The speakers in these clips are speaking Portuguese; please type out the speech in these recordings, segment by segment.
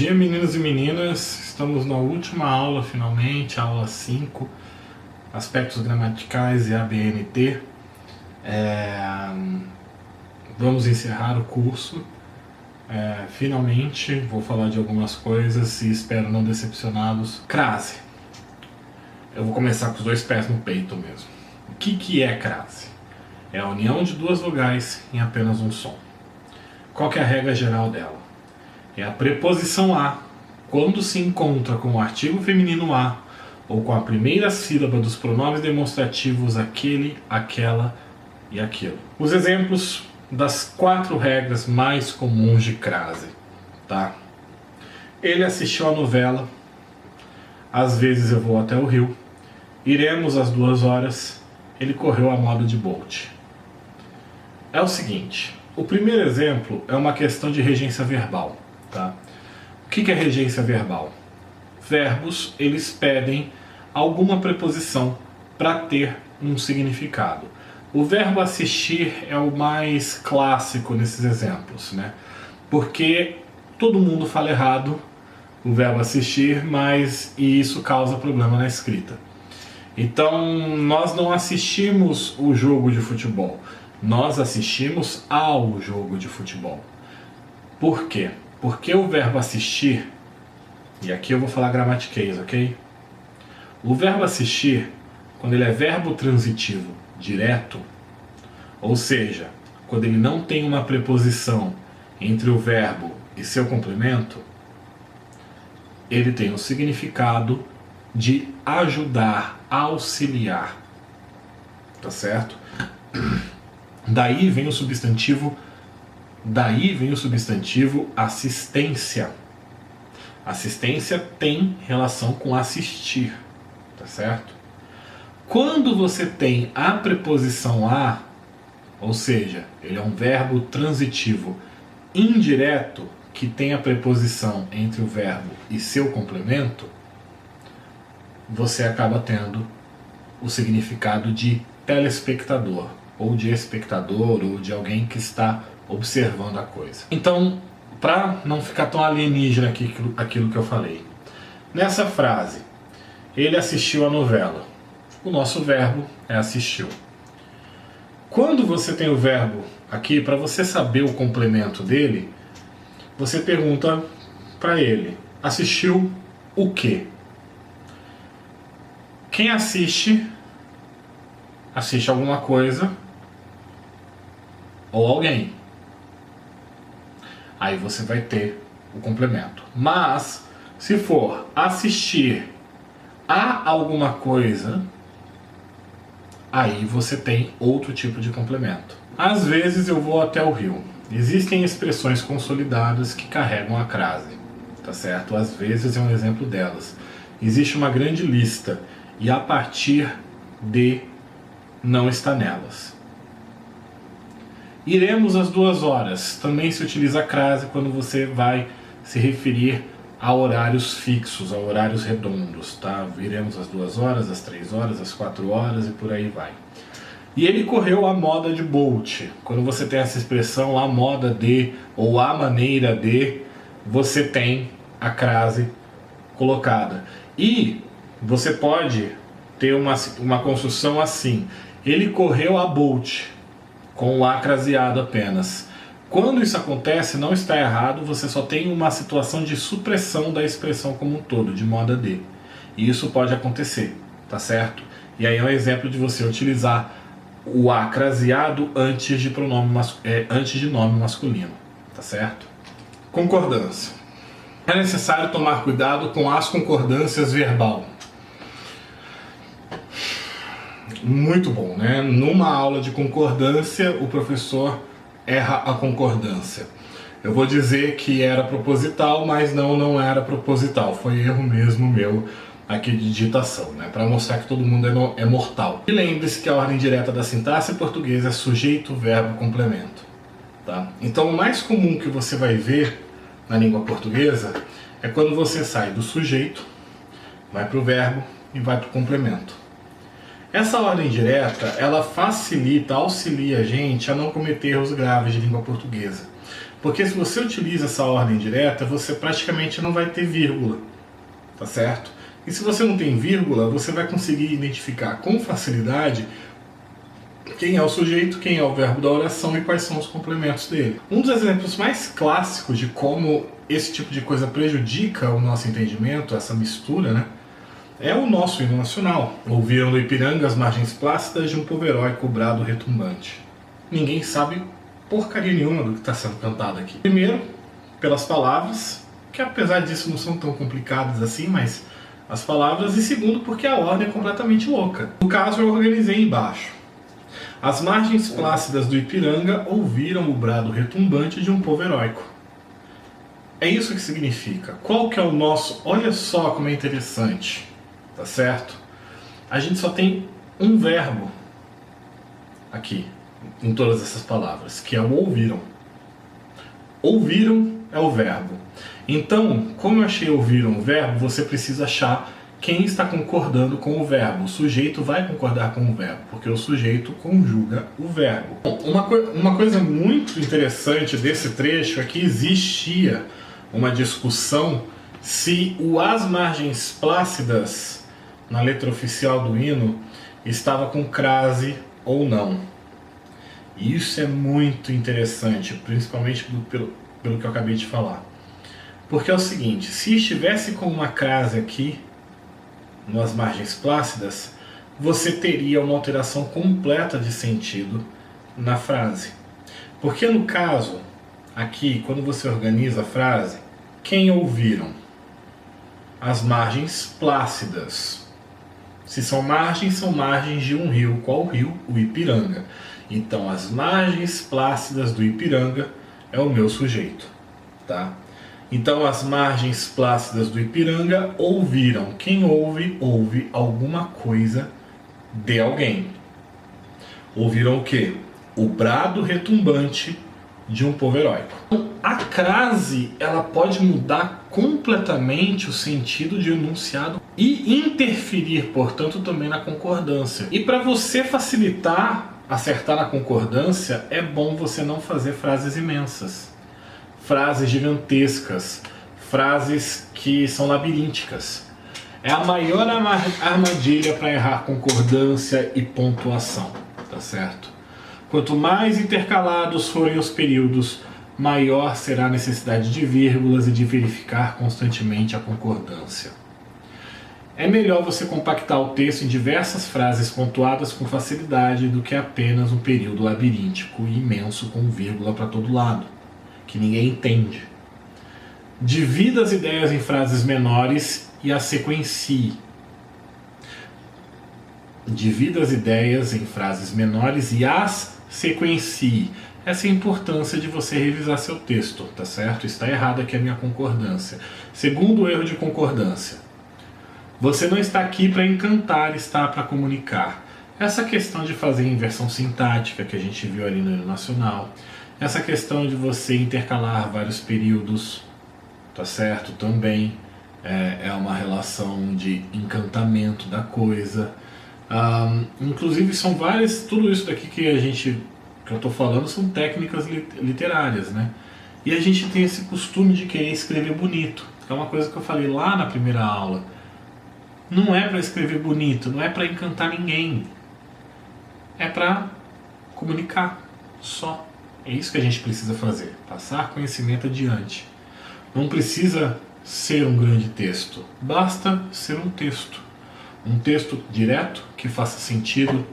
dia, meninos e meninas. Estamos na última aula, finalmente, aula 5, aspectos gramaticais e ABNT. Vamos encerrar o curso. Finalmente, vou falar de algumas coisas e espero não decepcioná-los. Crase. Eu vou começar com os dois pés no peito mesmo. O que é crase? É a união de duas vogais em apenas um som. Qual que é a regra geral dela? É a preposição a, quando se encontra com o artigo feminino a, ou com a primeira sílaba dos pronomes demonstrativos aquele, aquela e aquilo. Os exemplos das 4 regras mais comuns de crase, tá? Ele assistiu a novela, às vezes eu vou até o Rio, iremos às 2 horas, ele correu a moda de Bolt. É o seguinte, o primeiro exemplo é uma questão de regência verbal, tá? O que é regência verbal? Verbos, eles pedem alguma preposição para ter um significado. O verbo assistir é o mais clássico nesses exemplos, né? Porque todo mundo fala errado o verbo assistir, mas isso causa problema na escrita. Então, nós não assistimos o jogo de futebol, nós assistimos ao jogo de futebol. Por quê? Porque o verbo assistir, e aqui eu vou falar gramatiquês, ok? O verbo assistir, quando ele é verbo transitivo direto, ou seja, quando ele não tem uma preposição entre o verbo e seu complemento, ele tem o significado de ajudar, auxiliar, tá certo? Daí vem o substantivo assistência. Assistência tem relação com assistir, tá certo? Quando você tem a preposição a, ou seja, ele é um verbo transitivo indireto que tem a preposição entre o verbo e seu complemento, você acaba tendo o significado de telespectador, ou de espectador, ou de alguém que está observando a coisa. Então, para não ficar tão alienígena aquilo que eu falei, nessa frase, ele assistiu a novela. O nosso verbo é assistiu. Quando você tem o verbo aqui, para você saber o complemento dele, você pergunta para ele, assistiu o quê? Quem assiste alguma coisa ou alguém. Aí você vai ter o complemento. Mas, se for assistir a alguma coisa, aí você tem outro tipo de complemento. Às vezes eu vou até o Rio. Existem expressões consolidadas que carregam a crase, tá certo? Às vezes é um exemplo delas. Existe uma grande lista e a partir de não está nelas. Iremos às 2 horas. Também se utiliza a crase quando você vai se referir a horários fixos, a horários redondos, tá? Iremos às 2 horas, às 3 horas, às 4 horas e por aí vai. E ele correu a moda de Bolt. Quando você tem essa expressão, a moda de, ou a maneira de, você tem a crase colocada. E você pode ter uma construção assim. Ele correu a Bolt, com o a craseado apenas. Quando isso acontece, não está errado, você só tem uma situação de supressão da expressão como um todo, de moda de. E isso pode acontecer, tá certo? E aí é um exemplo de você utilizar o a craseado antes de nome masculino, tá certo? Concordância. É necessário tomar cuidado com as concordâncias verbal. Muito bom, né? Numa aula de concordância, o professor erra a concordância. Eu vou dizer que era proposital, mas não era proposital. Foi erro mesmo meu aqui de digitação, né? Para mostrar que todo mundo é mortal. E lembre-se que a ordem direta da sintaxe portuguesa é sujeito, verbo, complemento, tá? Então o mais comum que você vai ver na língua portuguesa é quando você sai do sujeito, vai para o verbo e vai para o complemento. Essa ordem direta, ela facilita, auxilia a gente a não cometer erros graves de língua portuguesa. Porque se você utiliza essa ordem direta, você praticamente não vai ter vírgula, tá certo? E se você não tem vírgula, você vai conseguir identificar com facilidade quem é o sujeito, quem é o verbo da oração e quais são os complementos dele. Um dos exemplos mais clássicos de como esse tipo de coisa prejudica o nosso entendimento, essa mistura, né, é o nosso hino nacional. Ouviram do Ipiranga as margens plácidas de um povo heróico brado retumbante. Ninguém sabe porcaria nenhuma do que está sendo cantado aqui. Primeiro, pelas palavras, que apesar disso não são tão complicadas assim, mas as palavras, e segundo, porque a ordem é completamente louca. No caso, eu organizei embaixo. As margens plácidas do Ipiranga ouviram o brado retumbante de um povo heróico. É isso que significa. Qual que é o nosso... Olha só como é interessante, tá certo? A gente só tem um verbo aqui, em todas essas palavras, que é o ouviram. Ouviram é o verbo. Então, como eu achei ouviram o verbo, você precisa achar quem está concordando com o verbo. O sujeito vai concordar com o verbo, porque o sujeito conjuga o verbo. Bom, uma coisa muito interessante desse trecho é que existia uma discussão se o as margens plácidas na letra oficial do hino estava com crase ou não. E isso é muito interessante, principalmente pelo que eu acabei de falar. Porque é o seguinte, se estivesse com uma crase aqui, nas margens plácidas, você teria uma alteração completa de sentido na frase. Porque no caso, aqui, quando você organiza a frase, quem ouviram? As margens plácidas. Se são margens de um rio. Qual rio? O Ipiranga. Então, as margens plácidas do Ipiranga é o meu sujeito, tá? Então, as margens plácidas do Ipiranga ouviram. Quem ouve, ouve alguma coisa de alguém. Ouviram o quê? O brado retumbante de um povo heróico. A crase, ela pode mudar completamente o sentido de enunciado e interferir, portanto, também na concordância. E para você facilitar, acertar na concordância, é bom você não fazer frases imensas. Frases gigantescas, frases que são labirínticas. É a maior armadilha para errar concordância e pontuação, tá certo? Quanto mais intercalados forem os períodos, maior será a necessidade de vírgulas e de verificar constantemente a concordância. É melhor você compactar o texto em diversas frases pontuadas com facilidade do que apenas um período labiríntico e imenso com vírgula para todo lado, que ninguém entende. Divida as ideias em frases menores e as sequencie. Divida as ideias em frases menores e as sequencie. Essa é a importância de você revisar seu texto, tá certo? Está errado aqui a minha concordância. Segundo erro de concordância. Você não está aqui para encantar, está para comunicar. Essa questão de fazer inversão sintática que a gente viu ali no hino nacional, essa questão de você intercalar vários períodos, tá certo? Também é uma relação de encantamento da coisa. Inclusive são várias, tudo isso daqui que eu estou falando são técnicas literárias, né? E a gente tem esse costume de querer escrever bonito. É uma coisa que eu falei lá na primeira aula. Não é para escrever bonito, não é para encantar ninguém. É para comunicar, só. É isso que a gente precisa fazer, passar conhecimento adiante. Não precisa ser um grande texto, basta ser um texto. Um texto direto, que faça sentido,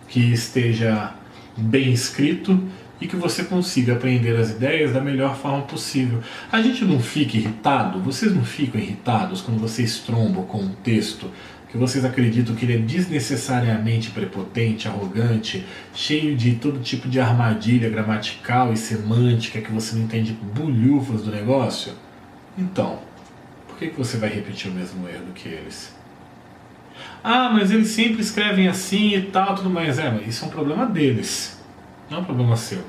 que esteja bem escrito e que você consiga aprender as ideias da melhor forma possível. A gente não fica irritado, vocês não ficam irritados quando vocês trombam com um texto que vocês acreditam que ele é desnecessariamente prepotente, arrogante, cheio de todo tipo de armadilha gramatical e semântica que você não entende bulhufas do negócio? Então, por que você vai repetir o mesmo erro do que eles? Ah, mas eles sempre escrevem assim e tal, tudo mais. Mas isso é um problema deles, não é um problema seu. É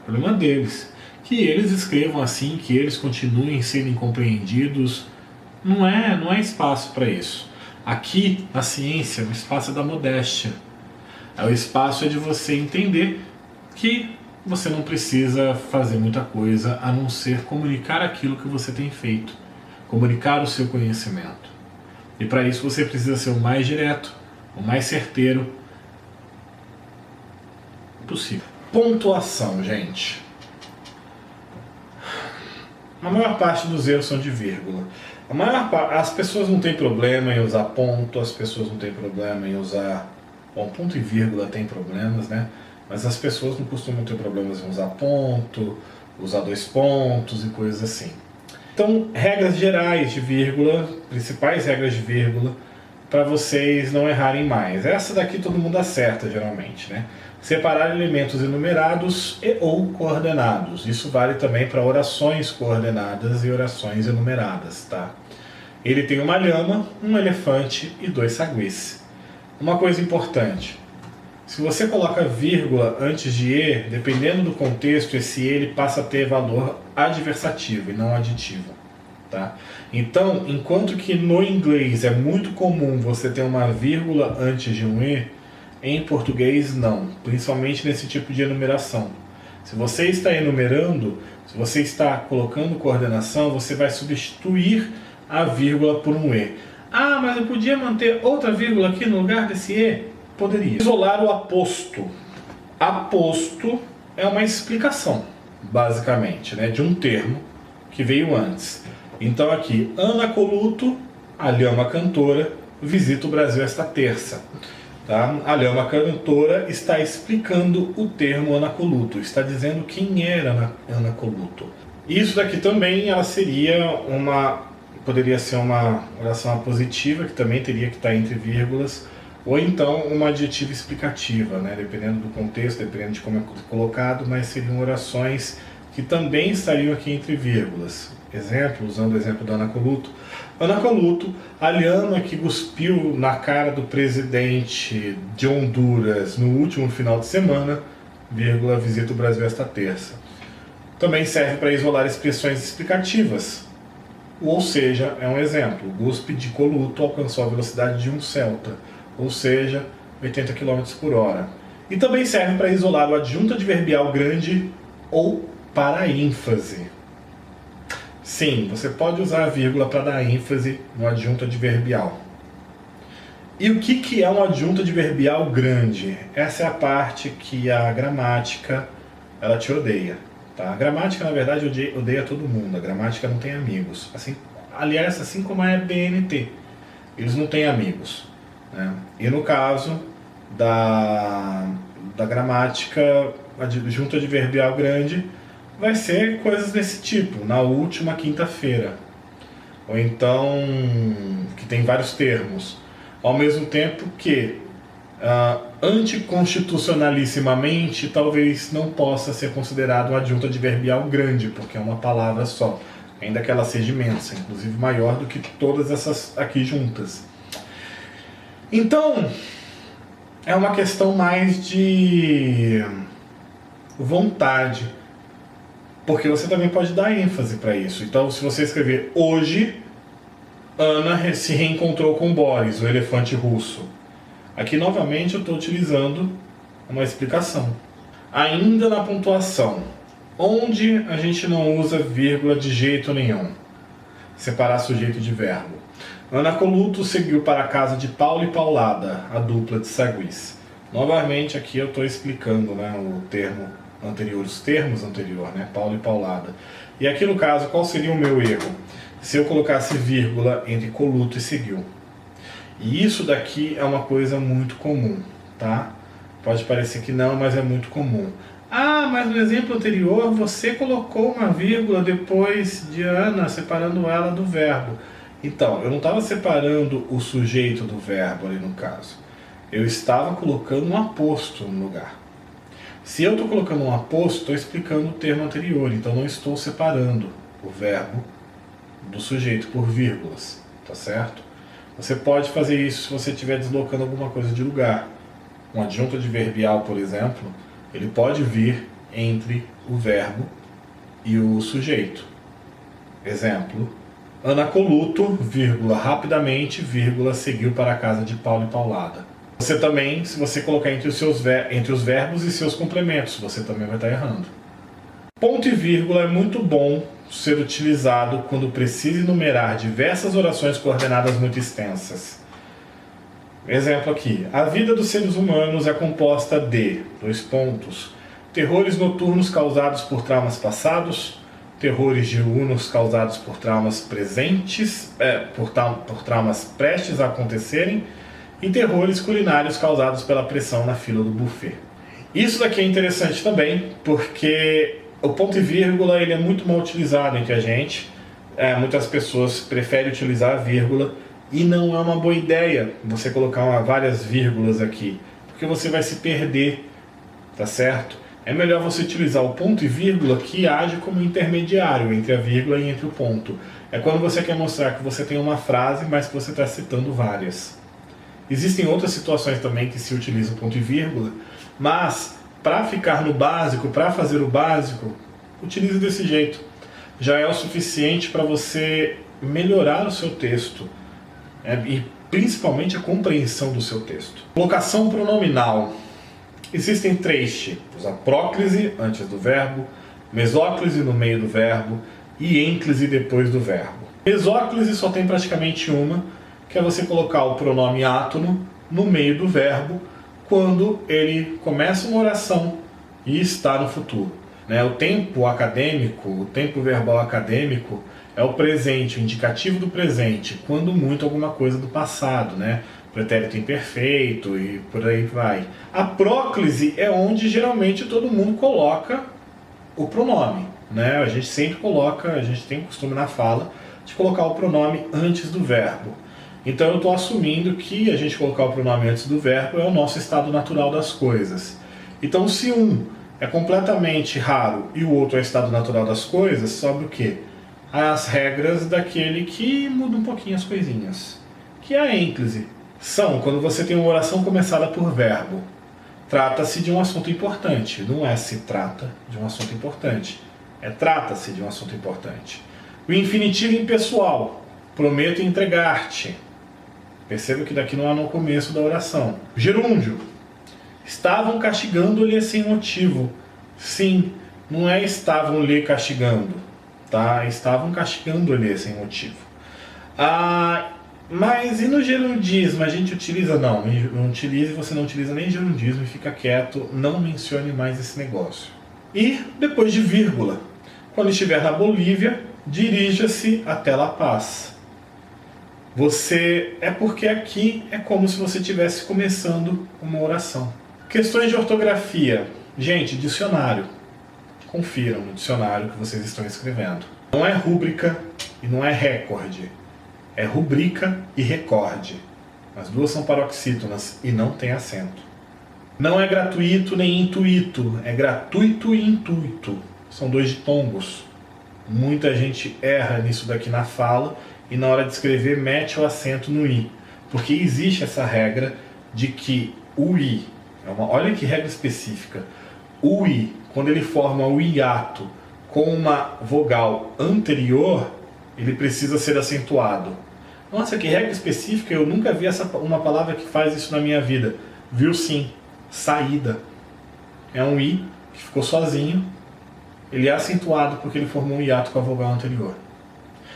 um problema deles. Que eles escrevam assim, que eles continuem sendo incompreendidos, não é espaço para isso. Aqui, na ciência, o espaço é da modéstia. O espaço é de você entender que você não precisa fazer muita coisa a não ser comunicar aquilo que você tem feito, comunicar o seu conhecimento. E para isso você precisa ser o mais direto, o mais certeiro possível. Pontuação, gente. A maior parte dos erros são de vírgula. As pessoas não têm problema em usar ponto, as pessoas não têm problema em usar... Bom, ponto e vírgula tem problemas, né? Mas as pessoas não costumam ter problemas em usar ponto, usar dois pontos e coisas assim. Então, regras gerais de vírgula, principais regras de vírgula, para vocês não errarem mais. Essa daqui todo mundo acerta, geralmente, né? Separar elementos enumerados e ou coordenados. Isso vale também para orações coordenadas e orações enumeradas, tá? Ele tem uma lhama, um elefante e dois saguis. Uma coisa importante. Se você coloca vírgula antes de e, dependendo do contexto, esse e ele passa a ter valor adversativo e não aditivo. Tá? Então, enquanto que no inglês é muito comum você ter uma vírgula antes de um e, em português não, principalmente nesse tipo de enumeração. Se você está enumerando, se você está colocando coordenação, você vai substituir a vírgula por um e. Ah, mas eu podia manter outra vírgula aqui no lugar desse e? Poderia. Isolar o aposto. Aposto é uma explicação, basicamente, né, de um termo que veio antes. Então aqui, Ana Coluto, a lhama cantora, visita o Brasil esta terça. Tá? A lhama cantora está explicando o termo Ana Coluto, está dizendo quem era Ana Coluto. Isso daqui também ela poderia ser uma oração positiva, que também teria que estar entre vírgulas, ou então uma adjetiva explicativa, né? Dependendo do contexto, dependendo de como é colocado, mas seriam orações que também estariam aqui entre vírgulas. Exemplo, usando o exemplo da Ana Coluto. Ana Coluto, a lhama que cuspiu na cara do presidente de Honduras no último final de semana, vírgula, visita o Brasil esta terça. Também serve para isolar expressões explicativas. Ou seja, é um exemplo, o guspe de Coluto alcançou a velocidade de um celta, ou seja, 80 km por hora. E também serve para isolar o adjunto adverbial grande ou para ênfase. Sim, você pode usar a vírgula para dar ênfase no adjunto adverbial. E o que é um adjunto adverbial grande? Essa é a parte que a gramática ela te odeia. Tá? A gramática, na verdade, odeia todo mundo. A gramática não tem amigos. Aliás, assim como a BNT. Eles não têm amigos. Né? E no caso da gramática, adjunto adverbial grande, vai ser coisas desse tipo, na última quinta-feira. Ou então, que tem vários termos. Ao mesmo tempo que, anticonstitucionalissimamente, talvez não possa ser considerado um adjunto adverbial grande, porque é uma palavra só. Ainda que ela seja imensa, inclusive maior do que todas essas aqui juntas. Então, é uma questão mais de vontade. Porque você também pode dar ênfase para isso. Então, se você escrever hoje, Ana se reencontrou com Boris, o elefante russo. Aqui, novamente, eu estou utilizando uma explicação. Ainda na pontuação, onde a gente não usa vírgula de jeito nenhum. Separar sujeito de verbo. Ana Coluto seguiu para a casa de Paulo e Paulada, a dupla de saguis. Novamente, aqui eu estou explicando, né, o termo anterior, os termos anteriores, né, Paulo e Paulada. E aqui no caso, qual seria o meu erro? Se eu colocasse vírgula entre Coluto e seguiu. E isso daqui é uma coisa muito comum, tá? Pode parecer que não, mas é muito comum. Ah, mas no exemplo anterior você colocou uma vírgula depois de Ana, separando ela do verbo. Então, eu não estava separando o sujeito do verbo ali no caso. Eu estava colocando um aposto no lugar. Se eu estou colocando um aposto, estou explicando o termo anterior, então não estou separando o verbo do sujeito por vírgulas, tá certo? Você pode fazer isso se você estiver deslocando alguma coisa de lugar. Um adjunto adverbial, por exemplo, ele pode vir entre o verbo e o sujeito. Exemplo, Ana Coluto, vírgula, rapidamente, vírgula, seguiu para a casa de Paulo e Paulada. Você também, se você colocar entre os verbos e seus complementos, você também vai estar errando. Ponto e vírgula é muito bom ser utilizado quando precisa enumerar diversas orações coordenadas muito extensas. Exemplo aqui. A vida dos seres humanos é composta de, terrores noturnos causados por traumas passados, terrores diurnos causados por traumas presentes, por traumas prestes a acontecerem, e terrores culinários causados pela pressão na fila do buffet. Isso daqui é interessante também, porque o ponto e vírgula ele é muito mal utilizado entre a gente. Muitas pessoas preferem utilizar a vírgula, e não é uma boa ideia você colocar várias vírgulas aqui, porque você vai se perder, tá certo? É melhor você utilizar o ponto e vírgula, que age como intermediário entre a vírgula e entre o ponto. É quando você quer mostrar que você tem uma frase, mas que você está citando várias. Existem outras situações também que se utiliza o ponto e vírgula, mas para ficar no básico, para fazer o básico, utilize desse jeito. Já é o suficiente para você melhorar o seu texto, e principalmente a compreensão do seu texto. Colocação pronominal. Existem 3 tipos: a próclise antes do verbo, mesóclise no meio do verbo e ênclise depois do verbo. Mesóclise só tem praticamente uma, que é você colocar o pronome átono no meio do verbo quando ele começa uma oração e está no futuro. O tempo acadêmico, o tempo verbal acadêmico, é o presente, o indicativo do presente, quando muito alguma coisa do passado, pretérito imperfeito e por aí vai. A próclise é onde geralmente todo mundo coloca o pronome, A gente sempre coloca, a gente tem costume na fala de colocar o pronome antes do verbo. Então eu estou assumindo que a gente colocar o pronome antes do verbo é o nosso estado natural das coisas. Então se um é completamente raro e o outro é o estado natural das coisas, sobre o quê? As regras daquele que muda um pouquinho as coisinhas, que é a ênclise. São quando você tem uma oração começada por verbo. Trata-se de um assunto importante, não é se trata de um assunto importante, é trata-se de um assunto importante. O infinitivo impessoal, prometo entregar-te. Perceba que daqui não há no começo da oração. Gerúndio, estavam castigando-lhe sem motivo. Sim, não é estavam lhe castigando, tá? Estavam castigando-lhe sem motivo. Mas e no gerundismo? A gente utiliza? Não utilize, você não utiliza nem gerundismo e fica quieto, não mencione mais esse negócio. E depois de vírgula, quando estiver na Bolívia, dirija-se até La Paz. Porque aqui é como se você estivesse começando uma oração. Questões de ortografia. Gente, dicionário. Confiram no dicionário que vocês estão escrevendo. Não é rúbrica e não é recorde. É rubrica e recorde. As duas são paroxítonas e não tem acento. Não é gratuito nem intuito. É gratuito e intuito. São 2 ditongos. Muita gente erra nisso daqui na fala e na hora de escrever mete o acento no i. Porque existe essa regra de que o i, olha que regra específica, o i, quando ele forma o hiato com uma vogal anterior, ele precisa ser acentuado. Nossa, que regra específica, eu nunca vi uma palavra que faz isso na minha vida. Viu sim, saída. É um i que ficou sozinho, ele é acentuado porque ele formou um hiato com a vogal anterior.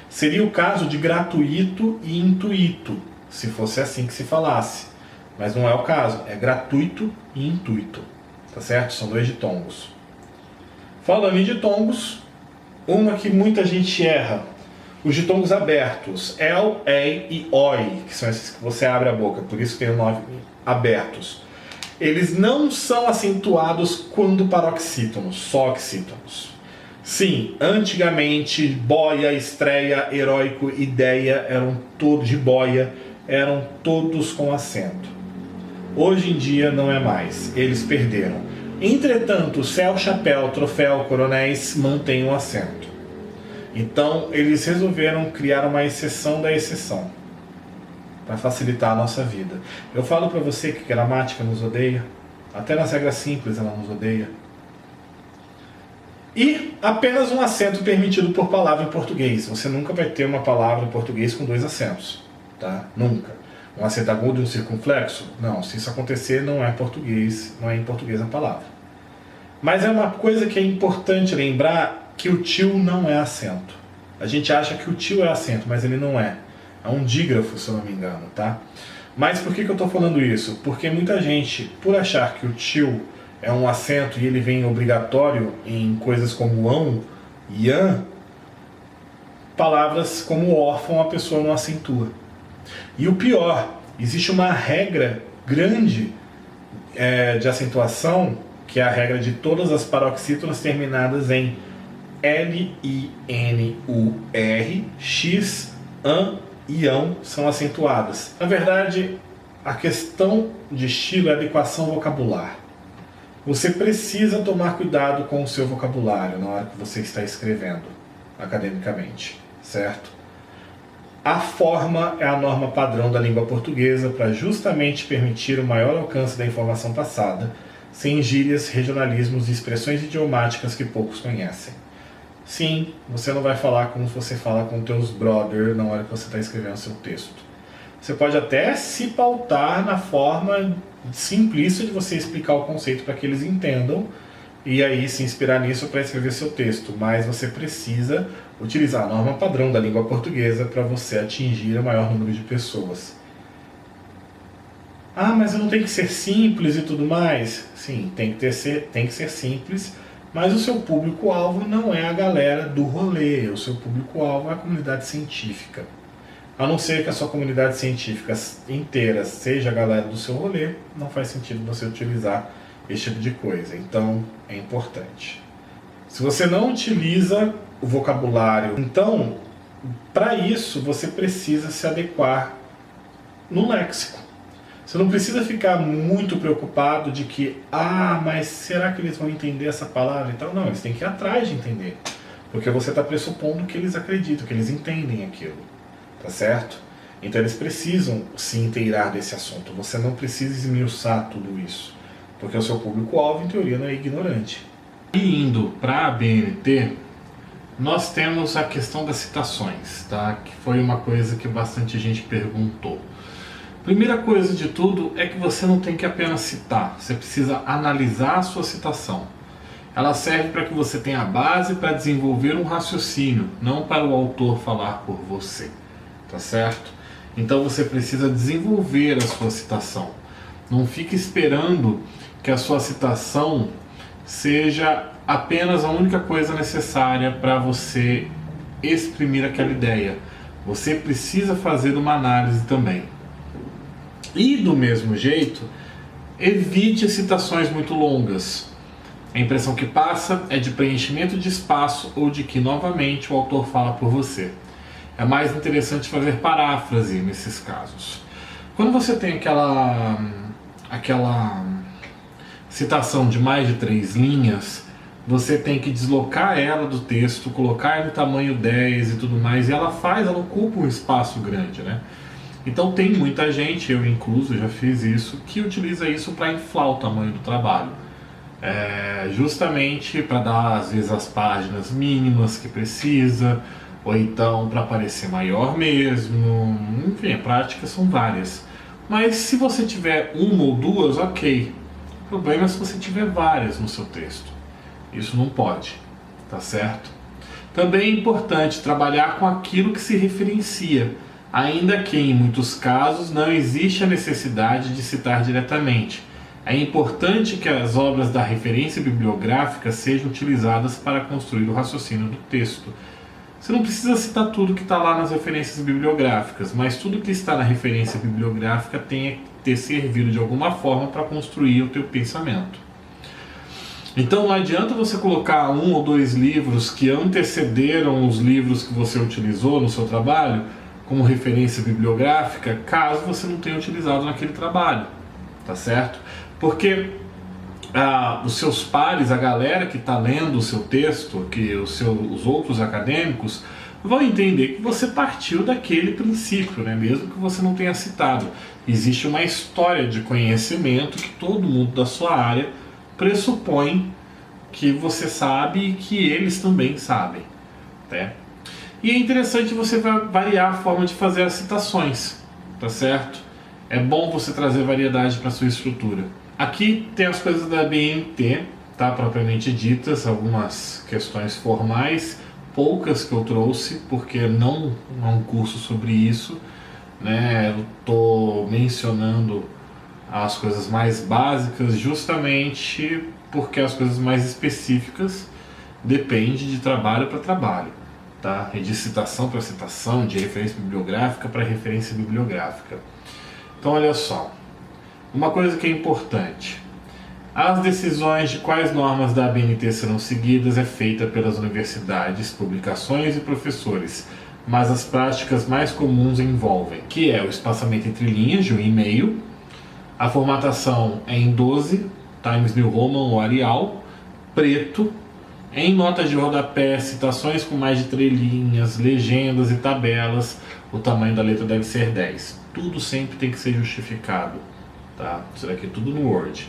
Seria o caso de gratuito e intuito, se fosse assim que se falasse. Mas não é o caso, é gratuito e intuito. Tá certo? São 2 ditongos. Falando em ditongos, uma que muita gente erra. Os ditongos abertos, el, ei e oi, que são esses que você abre a boca, por isso tem o nome abertos. Eles não são acentuados quando paroxítonos, só oxítonos. Sim, antigamente, boia, estreia, heróico, ideia, eram todos com acento. Hoje em dia não é mais, eles perderam. Entretanto, céu, chapéu, troféu, coronéis mantêm o acento. Então, eles resolveram criar uma exceção da exceção, para facilitar a nossa vida. Eu falo para você que gramática nos odeia, até nas regras simples ela nos odeia. E apenas um acento permitido por palavra em português. Você nunca vai ter uma palavra em português com 2 acentos, tá? Nunca. um acento agudo e um circunflexo? Não, se isso acontecer não é português, não é em português a palavra. Mas é uma coisa que é importante lembrar, que o til não é acento. A gente acha que o til é acento, mas ele não é. É um dígrafo, se eu não me engano, tá? Mas por que eu estou falando isso? Porque muita gente, por achar que o til é um acento e ele vem obrigatório em coisas como ão e an, palavras como órfão a pessoa não acentua. E o pior, existe uma regra grande de acentuação, que é a regra de todas as paroxítonas terminadas em L-I-N-U-R, X, AN e ão são acentuadas. Na verdade, a questão de estilo é adequação vocabular. Você precisa tomar cuidado com o seu vocabulário na hora que você está escrevendo academicamente, certo? A forma é a norma padrão da língua portuguesa para justamente permitir o maior alcance da informação passada, sem gírias, regionalismos e expressões idiomáticas que poucos conhecem. Sim, você não vai falar como você fala com teus brother na hora que você está escrevendo seu texto. Você pode até se pautar na forma simplista de você explicar o conceito para que eles entendam e aí se inspirar nisso para escrever seu texto, mas você precisa utilizar a norma padrão da língua portuguesa para você atingir o maior número de pessoas. Ah, mas eu não tenho que ser simples e tudo mais? Sim, tem que ser simples, mas o seu público-alvo não é a galera do rolê, o seu público-alvo é a comunidade científica. A não ser que a sua comunidade científica inteira seja a galera do seu rolê, não faz sentido você utilizar esse tipo de coisa. Então, é importante. Se você não utiliza o vocabulário, então, para isso, você precisa se adequar no léxico. Você não precisa ficar muito preocupado de que, mas será que eles vão entender essa palavra? Então, não, eles têm que ir atrás de entender. Porque você está pressupondo que eles acreditam, que eles entendem aquilo. Tá certo? Então eles precisam se inteirar desse assunto. Você não precisa esmiuçar tudo isso, porque o seu público-alvo, em teoria, não é ignorante. E indo para a BNT, nós temos a questão das citações, tá? Que foi uma coisa que bastante gente perguntou. Primeira coisa de tudo é que você não tem que apenas citar, você precisa analisar a sua citação. Ela serve para que você tenha a base para desenvolver um raciocínio, não para o autor falar por você. Tá certo? Então você precisa desenvolver a sua citação. Não fique esperando que a sua citação seja apenas a única coisa necessária para você exprimir aquela ideia. Você precisa fazer uma análise também. E do mesmo jeito, evite citações muito longas. A impressão que passa é de preenchimento de espaço ou de que novamente o autor fala por você. É mais interessante fazer paráfrase nesses casos. Quando você tem aquela citação de mais de 3 linhas, você tem que deslocar ela do texto, colocar no tamanho 10 e tudo mais, e ela ocupa um espaço grande, né? Então tem muita gente, eu incluso já fiz isso, que utiliza isso para inflar o tamanho do trabalho. Justamente para dar às vezes as páginas mínimas que precisa, ou então para parecer maior mesmo, enfim, práticas são várias. Mas se você tiver uma ou duas, ok. O problema é se você tiver várias no seu texto. Isso não pode, tá certo? Também é importante trabalhar com aquilo que se referencia, ainda que em muitos casos não existe a necessidade de citar diretamente. É importante que as obras da referência bibliográfica sejam utilizadas para construir o raciocínio do texto. Você não precisa citar tudo que está lá nas referências bibliográficas, mas tudo que está na referência bibliográfica tem que ter servido de alguma forma para construir o teu pensamento. Então não adianta você colocar 1 ou 2 livros que antecederam os livros que você utilizou no seu trabalho como referência bibliográfica, caso você não tenha utilizado naquele trabalho, tá certo? Porque os seus pares, a galera que está lendo o seu texto, que os outros acadêmicos, vão entender que você partiu daquele princípio, né? Mesmo que você não tenha citado. Existe uma história de conhecimento que todo mundo da sua área pressupõe que você sabe e que eles também sabem, né? E é interessante você variar a forma de fazer as citações, tá certo? é bom você trazer variedade para sua estrutura. Aqui tem as coisas da BNT, tá, propriamente ditas, algumas questões formais, poucas que eu trouxe, porque não é um curso sobre isso, né? Eu estou mencionando as coisas mais básicas justamente porque as coisas mais específicas depende de trabalho para trabalho, tá? E de citação para citação, de referência bibliográfica para referência bibliográfica. Então olha só, uma coisa que é importante: as decisões de quais normas da ABNT serão seguidas é feita pelas universidades, publicações e professores, mas as práticas mais comuns envolvem, que é o espaçamento entre linhas de 1,5, a formatação é em 12, Times New Roman ou Arial, preto, em notas de rodapé, citações com mais de 3 linhas, legendas e tabelas, o tamanho da letra deve ser 10. Tudo sempre tem que ser justificado, tá? Isso daqui é tudo no Word.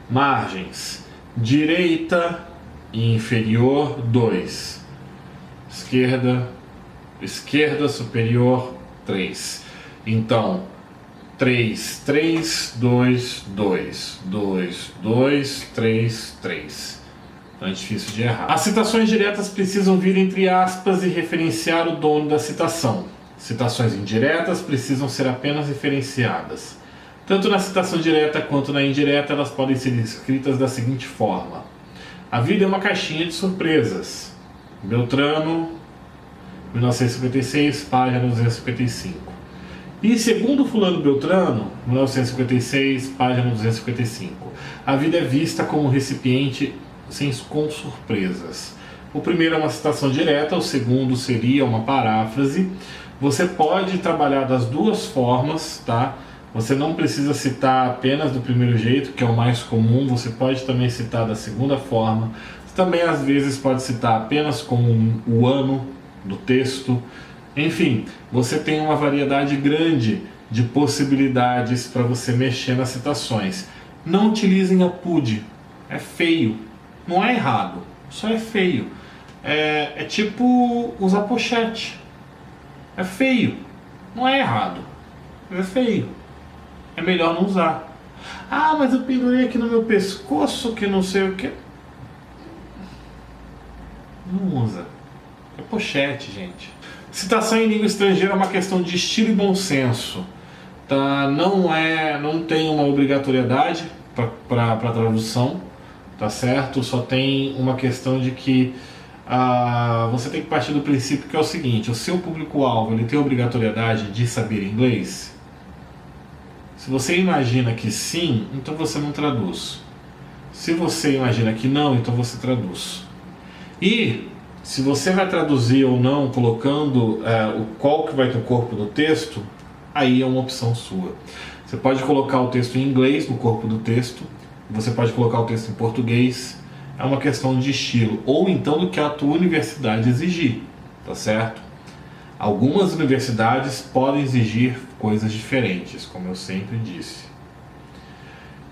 Margens: direita e inferior 2, esquerda superior 3. Então 3, 3, 2, 2, 2, 2, 3, 3. Então é difícil de errar. As citações diretas precisam vir entre aspas e referenciar o dono da citação. Citações indiretas precisam ser apenas referenciadas. Tanto na citação direta quanto na indireta, elas podem ser escritas da seguinte forma: a vida é uma caixinha de surpresas. Beltrano, 1956, página 255. E segundo fulano Beltrano, 1956, página 255, a vida é vista como um recipiente com surpresas. O primeiro é uma citação direta, o segundo seria uma paráfrase. Você pode trabalhar das duas formas, tá? Você não precisa citar apenas do primeiro jeito, que é o mais comum, você pode também citar da segunda forma. Você também às vezes pode citar apenas com o ano do texto. Enfim, você tem uma variedade grande de possibilidades para você mexer nas citações. Não utilizem a PUD, é feio. Não é errado, só é feio. É tipo usar pochete. É feio, não é errado, é feio. É melhor não usar. Ah, mas eu pendurei aqui no meu pescoço que não sei o que. Não usa. É pochete, gente. Citação em língua estrangeira é uma questão de estilo e bom senso. Tá? Não tem uma obrigatoriedade para tradução, tá certo? Só tem uma questão de que você tem que partir do princípio que é o seguinte: o seu público-alvo ele tem a obrigatoriedade de saber inglês? Se você imagina que sim, então você não traduz. Se você imagina que não, então você traduz. E se você vai traduzir ou não, colocando qual que vai ter o corpo do texto, aí é uma opção sua. Você pode colocar o texto em inglês no corpo do texto, você pode colocar o texto em português, é uma questão de estilo, ou então do que a tua universidade exigir, tá certo? Algumas universidades podem exigir coisas diferentes, como eu sempre disse.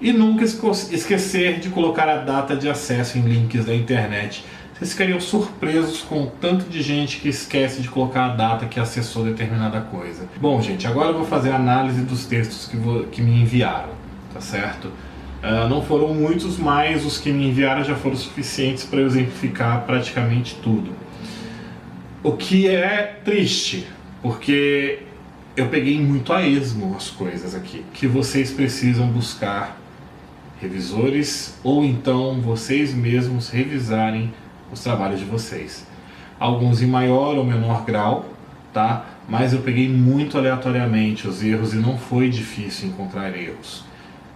E nunca esquecer de colocar a data de acesso em links da internet. Vocês ficariam surpresos com o tanto de gente que esquece de colocar a data que acessou determinada coisa. Bom, gente, agora eu vou fazer a análise dos textos que me enviaram, tá certo? Não foram muitos, mas os que me enviaram já foram suficientes para eu exemplificar praticamente tudo. O que é triste, porque eu peguei muito a esmo as coisas aqui, que vocês precisam buscar revisores ou então vocês mesmos revisarem os trabalhos de vocês. Alguns em maior ou menor grau, tá? Mas eu peguei muito aleatoriamente os erros e não foi difícil encontrar erros.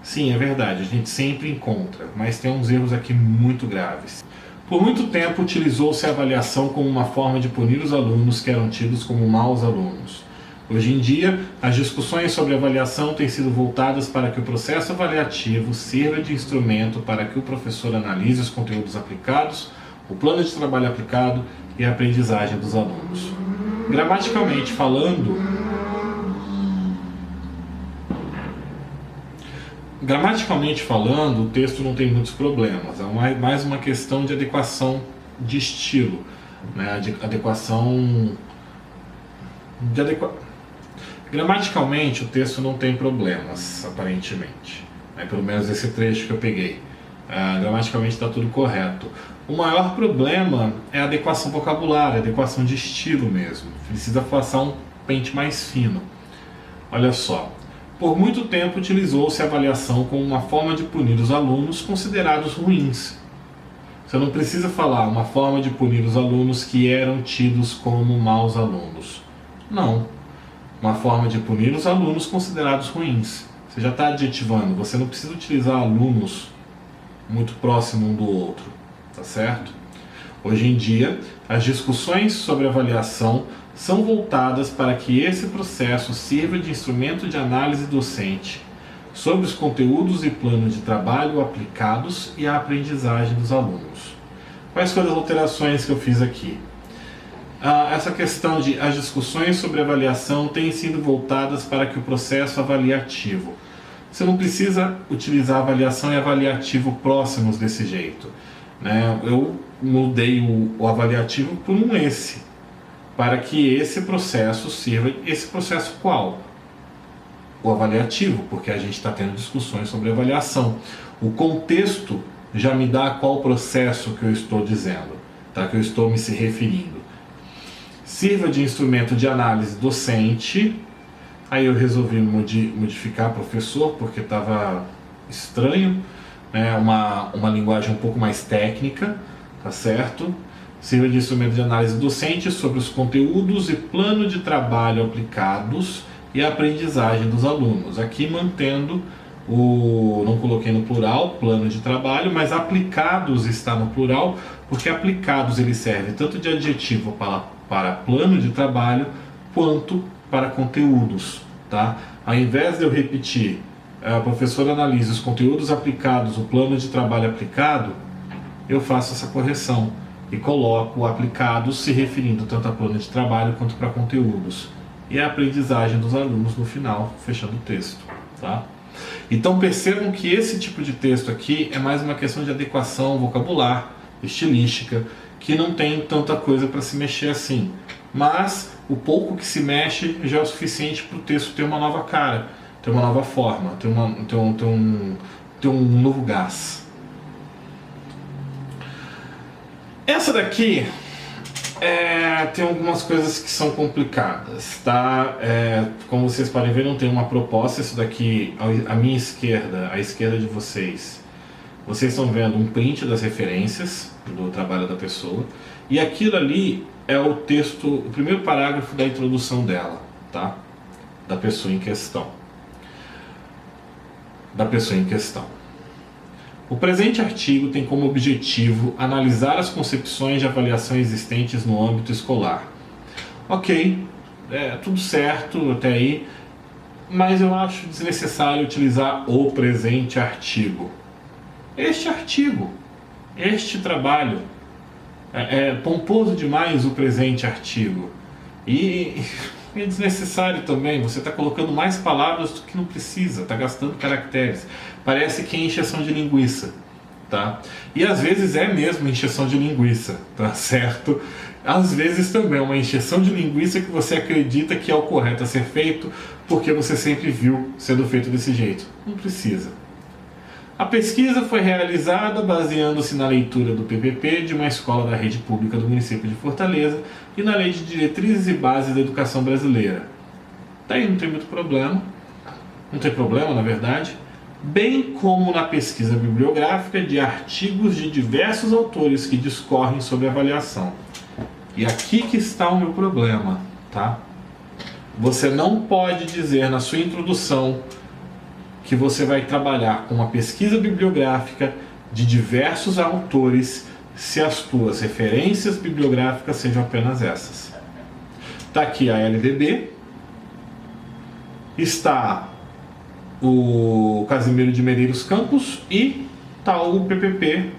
Sim, é verdade, a gente sempre encontra, mas tem uns erros aqui muito graves. Por muito tempo utilizou-se a avaliação como uma forma de punir os alunos que eram tidos como maus alunos. Hoje em dia, as discussões sobre avaliação têm sido voltadas para que o processo avaliativo sirva de instrumento para que o professor analise os conteúdos aplicados, o plano de trabalho aplicado e a aprendizagem dos alunos. Gramaticalmente falando, o texto não tem muitos problemas, é mais uma questão de adequação de estilo, né? Gramaticalmente o texto não tem problemas, aparentemente. Pelo menos esse trecho que eu peguei. Gramaticalmente está tudo correto. O maior problema é a adequação vocabular, a adequação de estilo mesmo. Precisa passar um pente mais fino. Olha só. Por muito tempo utilizou-se a avaliação como uma forma de punir os alunos considerados ruins. Você não precisa falar uma forma de punir os alunos que eram tidos como maus alunos. Não. Uma forma de punir os alunos considerados ruins. Você já está adjetivando. Você não precisa utilizar alunos muito próximos um do outro. Tá certo? Hoje em dia, as discussões sobre avaliação são voltadas para que esse processo sirva de instrumento de análise docente sobre os conteúdos e plano de trabalho aplicados e a aprendizagem dos alunos. Quais foram as alterações que eu fiz aqui? Essa questão de as discussões sobre avaliação têm sido voltadas para que o processo avaliativo. Você não precisa utilizar avaliação e avaliativo próximos desse jeito. Eu mudei o avaliativo por um esse, para que esse processo sirva. Esse processo qual? O avaliativo, porque a gente está tendo discussões sobre avaliação. O contexto já me dá qual processo que eu estou dizendo, tá? Que eu estou me se referindo. Sirva de instrumento de análise docente. Aí eu resolvi modificar professor, porque estava estranho, uma linguagem um pouco mais técnica, tá certo? Sirva de instrumento de análise docente sobre os conteúdos e plano de trabalho aplicados e a aprendizagem dos alunos. Aqui mantendo não coloquei no plural, plano de trabalho, mas aplicados está no plural, porque aplicados ele serve tanto de adjetivo para plano de trabalho, quanto para conteúdos, tá? Ao invés de eu repetir, o professor analisa os conteúdos aplicados, o plano de trabalho aplicado, eu faço essa correção e coloco aplicados se referindo tanto a plano de trabalho quanto para conteúdos. E a aprendizagem dos alunos no final, fechando o texto, tá? Então percebam que esse tipo de texto aqui é mais uma questão de adequação vocabular, estilística, que não tem tanta coisa para se mexer assim. Mas o pouco que se mexe já é o suficiente para o texto ter uma nova cara, ter uma nova forma, ter um novo gás. Essa daqui tem algumas coisas que são complicadas, tá? Como vocês podem ver, não tem uma proposta. Isso daqui, à minha esquerda, à esquerda de vocês, vocês estão vendo um print das referências do trabalho da pessoa, e aquilo ali é o texto, o primeiro parágrafo da introdução dela, tá? Da pessoa em questão. O presente artigo tem como objetivo analisar as concepções de avaliação existentes no âmbito escolar. Ok, tudo certo até aí, mas eu acho desnecessário utilizar o presente artigo. Este trabalho, é pomposo demais o presente artigo. E é desnecessário também, você está colocando mais palavras do que não precisa, está gastando caracteres. Parece que é encheção de linguiça, tá? E às vezes é mesmo encheção de linguiça, tá certo? Às vezes também é uma encheção de linguiça que você acredita que é o correto a ser feito, porque você sempre viu sendo feito desse jeito. Não precisa. A pesquisa foi realizada baseando-se na leitura do PPP de uma escola da rede pública do município de Fortaleza e na Lei de Diretrizes e Bases da Educação Brasileira. Daí não tem muito problema, não tem problema na verdade, bem como na pesquisa bibliográfica de artigos de diversos autores que discorrem sobre avaliação. E aqui que está o meu problema, tá? Você não pode dizer na sua introdução que você vai trabalhar com uma pesquisa bibliográfica de diversos autores se as tuas referências bibliográficas sejam apenas essas. Está aqui a LDB, está o Casimiro de Medeiros Campos e está o PPP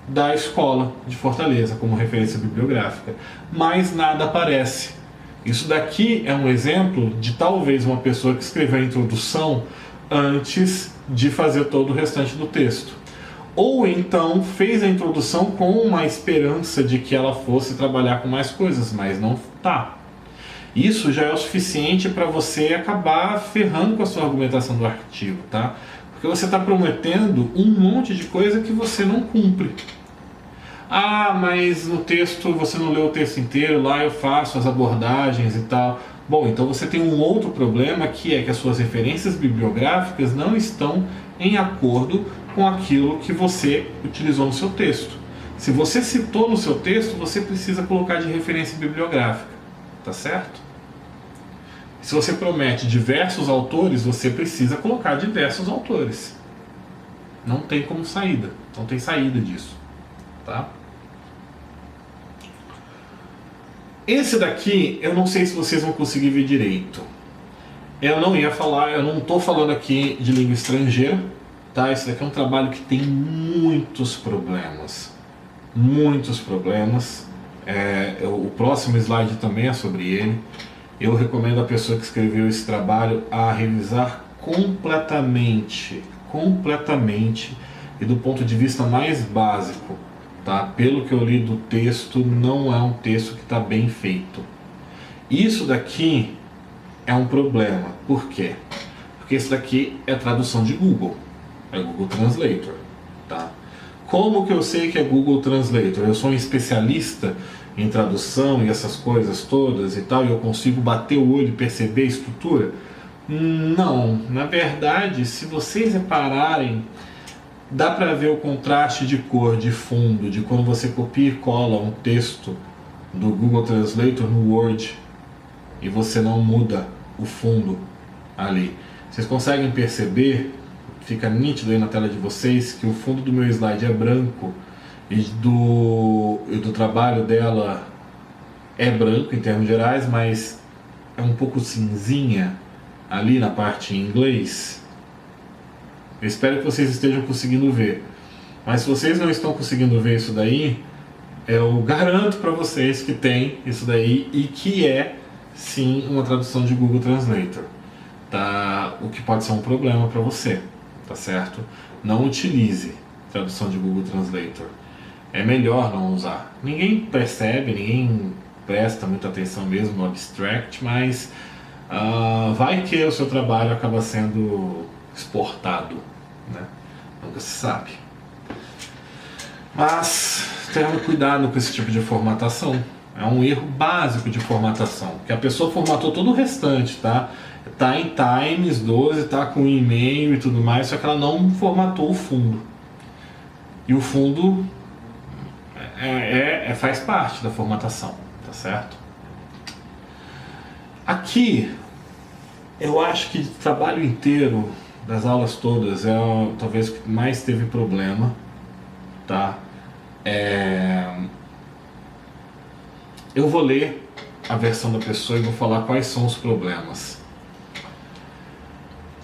da escola de Fortaleza como referência bibliográfica, mas nada aparece. Isso daqui é um exemplo de talvez uma pessoa que escreveu a introdução antes de fazer todo o restante do texto. Ou então fez a introdução com uma esperança de que ela fosse trabalhar com mais coisas, mas não tá. Isso já é o suficiente para você acabar ferrando com a sua argumentação do artigo, tá? Porque você está prometendo um monte de coisa que você não cumpre. Ah, mas no texto você não leu o texto inteiro, lá eu faço as abordagens e tal. Bom, então você tem um outro problema, que é que as suas referências bibliográficas não estão em acordo com aquilo que você utilizou no seu texto. Se você citou no seu texto, você precisa colocar de referência bibliográfica, tá certo? Se você promete diversos autores, você precisa colocar diversos autores. Não tem como saída, não tem saída disso, tá? Esse daqui, eu não sei se vocês vão conseguir ver direito. Eu não ia falar, eu não estou falando aqui de língua estrangeira, tá? Esse daqui é um trabalho que tem muitos problemas. Muitos problemas. O próximo slide também é sobre ele. Eu recomendo a pessoa que escreveu esse trabalho a revisar completamente, e do ponto de vista mais básico. Tá? Pelo que eu li do texto, não é um texto que está bem feito. Isso daqui é um problema. Por quê? Porque isso daqui é tradução de Google. É Google Translator. Tá? Como que eu sei que é Google Translator? Eu sou um especialista em tradução e essas coisas todas e tal, e eu consigo bater o olho e perceber a estrutura? Não. Na verdade, se vocês repararem, dá para ver o contraste de cor de fundo, de quando você copia e cola um texto do Google Translator no Word e você não muda o fundo ali. Vocês conseguem perceber, fica nítido aí na tela de vocês, que o fundo do meu slide é branco e do trabalho dela é branco em termos gerais, mas é um pouco cinzinha ali na parte em inglês. Eu espero que vocês estejam conseguindo ver. Mas se vocês não estão conseguindo ver isso daí, eu garanto para vocês que tem isso daí e que é sim uma tradução de Google Translator, tá? O que pode ser um problema para você, tá certo? Não utilize tradução de Google Translator. É melhor não usar. Ninguém percebe, ninguém presta muita atenção mesmo no abstract, mas vai que o seu trabalho acaba sendo exportado, né? Nunca se sabe. Mas tenha cuidado com esse tipo de formatação. É um erro básico de formatação, porque a pessoa formatou todo o restante, tá? Tá em Times 12, tá com e-mail e tudo mais, só que ela não formatou o fundo. E o fundo faz parte da formatação, tá certo? Aqui, eu acho que o trabalho inteiro das aulas todas talvez o que mais teve problema, tá? Eu vou ler a versão da pessoa e vou falar quais são os problemas.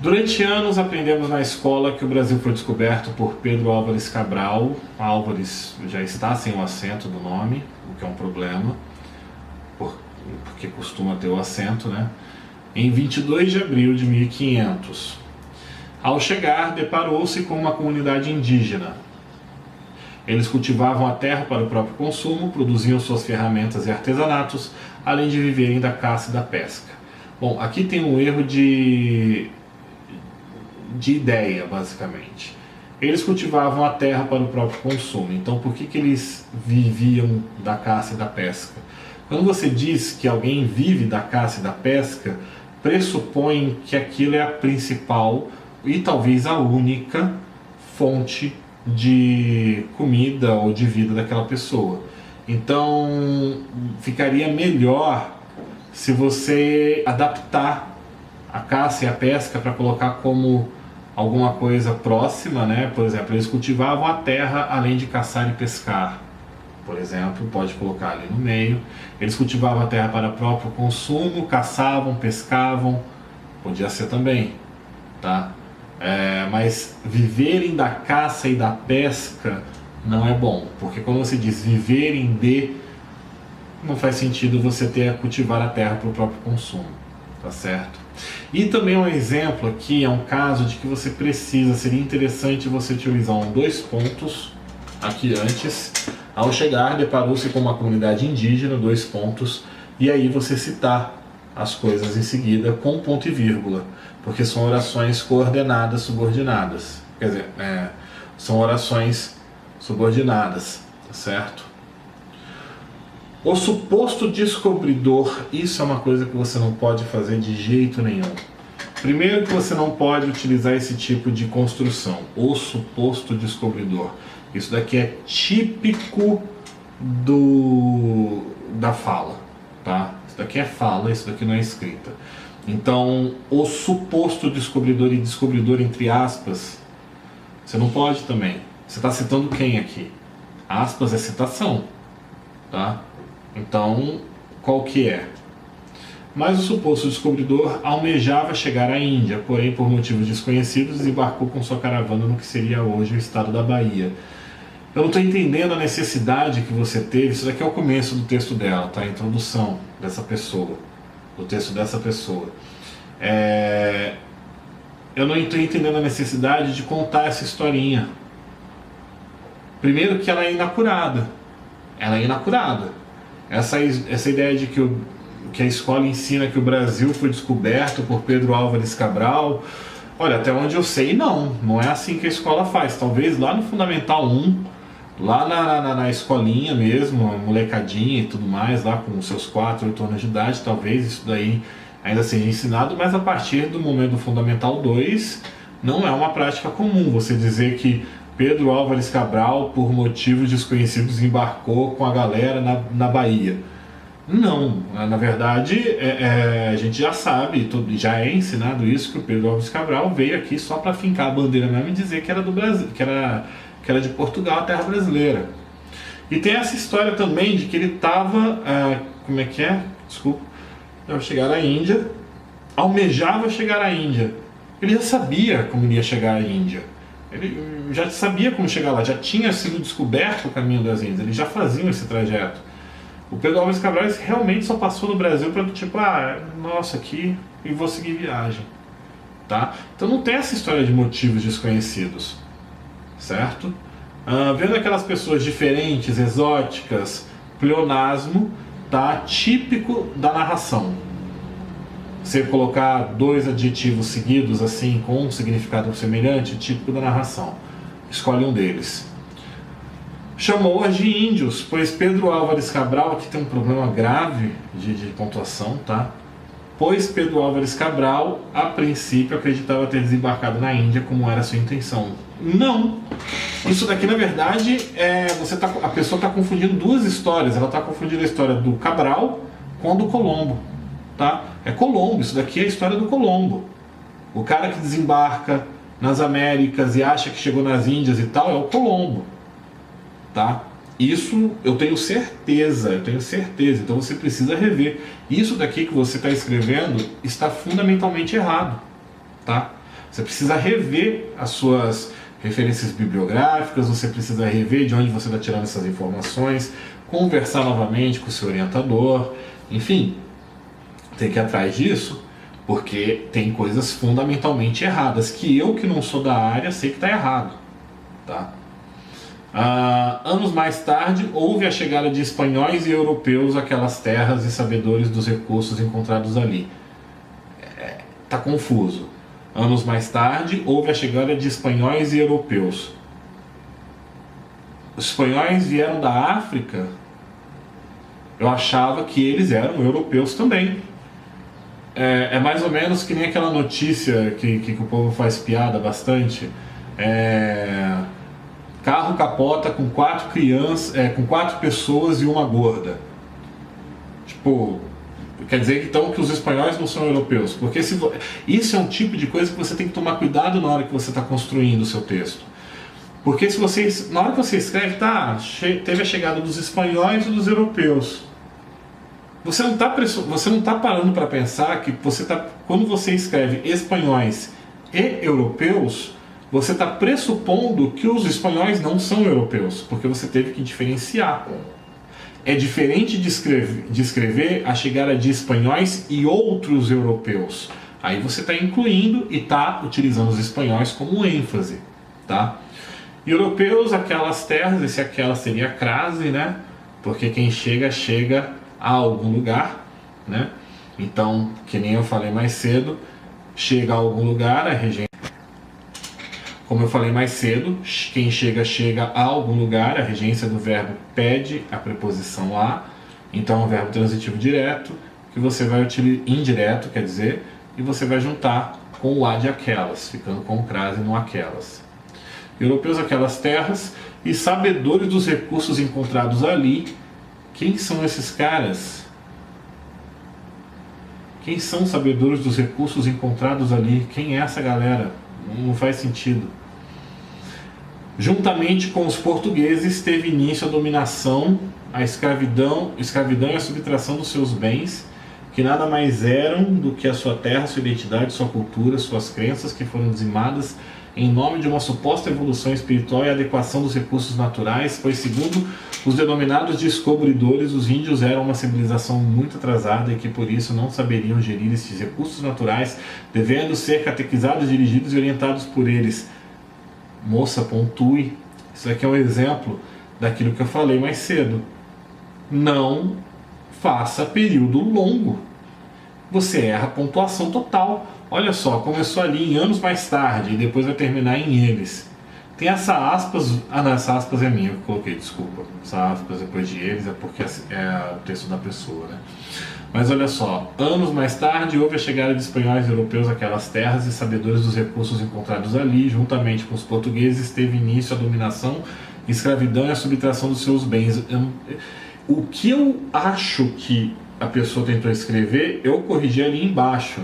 Durante anos aprendemos na escola que o Brasil foi descoberto por Pedro Álvares Cabral. Álvares já está sem o acento do nome, o que é um problema, porque costuma ter o acento, né? Em 22 de abril de 1500. Ao chegar, deparou-se com uma comunidade indígena. Eles cultivavam a terra para o próprio consumo, produziam suas ferramentas e artesanatos, além de viverem da caça e da pesca. Bom, aqui tem um erro de ideia, basicamente. Eles cultivavam a terra para o próprio consumo. Então, por que eles viviam da caça e da pesca? Quando você diz que alguém vive da caça e da pesca, pressupõe que aquilo é a principal e talvez a única fonte de comida ou de vida daquela pessoa. Então, ficaria melhor se você adaptar a caça e a pesca para colocar como alguma coisa próxima, né? Por exemplo, eles cultivavam a terra além de caçar e pescar. Por exemplo, pode colocar ali no meio. Eles cultivavam a terra para próprio consumo, caçavam, pescavam, podia ser também, tá? Mas viverem da caça e da pesca não é bom, porque quando você diz viverem de, não faz sentido você ter a cultivar a terra para o próprio consumo, tá certo? E também um exemplo aqui é um caso de que você precisa, seria interessante você utilizar dois pontos aqui antes. Ao chegar, deparou-se com uma comunidade indígena, dois pontos, e aí você citar as coisas em seguida com ponto e vírgula, porque são orações coordenadas subordinadas. Quer dizer, são orações subordinadas, tá certo? O suposto descobridor, isso é uma coisa que você não pode fazer de jeito nenhum. Primeiro que você não pode utilizar esse tipo de construção, o suposto descobridor. Isso daqui é típico da fala, tá? Isso daqui é fala, isso daqui não é escrita. Então, o suposto descobridor e descobridor entre aspas, você não pode também. Você está citando quem aqui? Aspas é citação, tá? Então, qual que é? Mas o suposto descobridor almejava chegar à Índia, porém, por motivos desconhecidos, desembarcou com sua caravana no que seria hoje o estado da Bahia. Eu não estou entendendo a necessidade que você teve. Isso daqui é o começo do texto dela, tá? A introdução dessa pessoa, do texto dessa pessoa. Eu não estou entendendo a necessidade de contar essa historinha. Primeiro que ela é inacurada. Essa ideia de que a escola ensina que o Brasil foi descoberto por Pedro Álvares Cabral, olha, até onde eu sei, não é assim que a escola faz. Talvez lá no Fundamental 1, lá na escolinha mesmo, molecadinha e tudo mais, lá com seus 4, 8 anos de idade, talvez isso daí ainda seja ensinado, mas a partir do momento do Fundamental 2, não é uma prática comum você dizer que Pedro Álvares Cabral, por motivos desconhecidos, embarcou com a galera na Bahia. Não, na verdade, a gente já sabe, já é ensinado isso, que o Pedro Álvares Cabral veio aqui só para fincar a bandeira mesmo e dizer que era do Brasil, que era de Portugal, a terra brasileira. E tem essa história também de que ele estava, almejava chegar à Índia. Ele já sabia como iria chegar à Índia. Ele já sabia como chegar lá, já tinha sido descoberto o caminho das Índias, eles já faziam esse trajeto. O Pedro Álvares Cabral realmente só passou no Brasil para nossa, aqui, e vou seguir viagem, tá? Então não tem essa história de motivos desconhecidos, certo? Vendo aquelas pessoas diferentes, exóticas, pleonasmo, tá? Típico da narração. Você colocar 2 adjetivos seguidos assim, com um significado semelhante, típico da narração. Escolhe um deles. Chamou-as de índios, pois Pedro Álvares Cabral, aqui tem um problema grave de pontuação, tá? Pois Pedro Álvares Cabral, a princípio, acreditava ter desembarcado na Índia como era a sua intenção. Não! Isso daqui, na verdade, a pessoa está confundindo 2 histórias. Ela está confundindo a história do Cabral com a do Colombo, tá? É Colombo, isso daqui é a história do Colombo. O cara que desembarca nas Américas e acha que chegou nas Índias e tal, é o Colombo. Tá? Isso eu tenho certeza. Então você precisa rever. Isso daqui que você está escrevendo está fundamentalmente errado, tá? Você precisa rever as suas referências bibliográficas, você precisa rever de onde você está tirando essas informações, conversar novamente com o seu orientador, enfim, tem que ir atrás disso, porque tem coisas fundamentalmente erradas, que eu, que não sou da área, sei que está errado, tá? Anos mais tarde, houve a chegada de espanhóis e europeus àquelas terras e sabedores dos recursos encontrados ali. Tá confuso. Anos mais tarde, houve a chegada de espanhóis e europeus. Os espanhóis vieram da África. Eu achava que eles eram europeus também. É mais ou menos que nem aquela notícia que o povo faz piada bastante. Carro capota com 4 crianças, com 4 pessoas e uma gorda. Tipo, quer dizer então que os espanhóis não são europeus. Porque isso é um tipo de coisa que você tem que tomar cuidado na hora que você está construindo o seu texto. Porque na hora que você escreve, teve a chegada dos espanhóis e dos europeus. Você não está parando para pensar que quando você escreve espanhóis e europeus, você está pressupondo que os espanhóis não são europeus, porque você teve que diferenciar. É diferente de escrever a chegada de espanhóis e outros europeus. Aí você está incluindo e está utilizando os espanhóis como ênfase, tá? Europeus, aquelas terras, esse aquela seria crase, né? Porque quem chega a algum lugar, né? Então, que nem eu falei mais cedo, chega a algum lugar, a regência... Como eu falei mais cedo, quem chega a algum lugar, a regência do verbo pede a preposição a, então é um verbo transitivo direto, que você vai utilizar, indireto, quer dizer, e você vai juntar com o a de aquelas, ficando com o crase no aquelas. Europeus aquelas terras e sabedores dos recursos encontrados ali. Quem são esses caras? Quem são sabedores dos recursos encontrados ali? Quem é essa galera? Não faz sentido. Juntamente com os portugueses, teve início a dominação, a escravidão e a subtração dos seus bens, que nada mais eram do que a sua terra, sua identidade, sua cultura, suas crenças, que foram dizimadas em nome de uma suposta evolução espiritual e adequação dos recursos naturais, pois, segundo os denominados descobridores, os índios eram uma civilização muito atrasada e que por isso não saberiam gerir esses recursos naturais, devendo ser catequizados, dirigidos e orientados por eles. Moça, pontue. Isso aqui é um exemplo daquilo que eu falei mais cedo. Não faça período longo. Você erra a pontuação total. Olha só, começou ali em anos mais tarde e depois vai terminar em eles. Tem essa aspas... Ah, não, essa aspas é minha, eu coloquei, desculpa. Essa aspas depois de eles é porque é o texto da pessoa, né? Mas olha só, anos mais tarde houve a chegada de espanhóis e europeus àquelas terras e sabedores dos recursos encontrados ali, juntamente com os portugueses, teve início a dominação, escravidão e a subtração dos seus bens. O que eu acho que a pessoa tentou escrever, eu corrigi ali embaixo.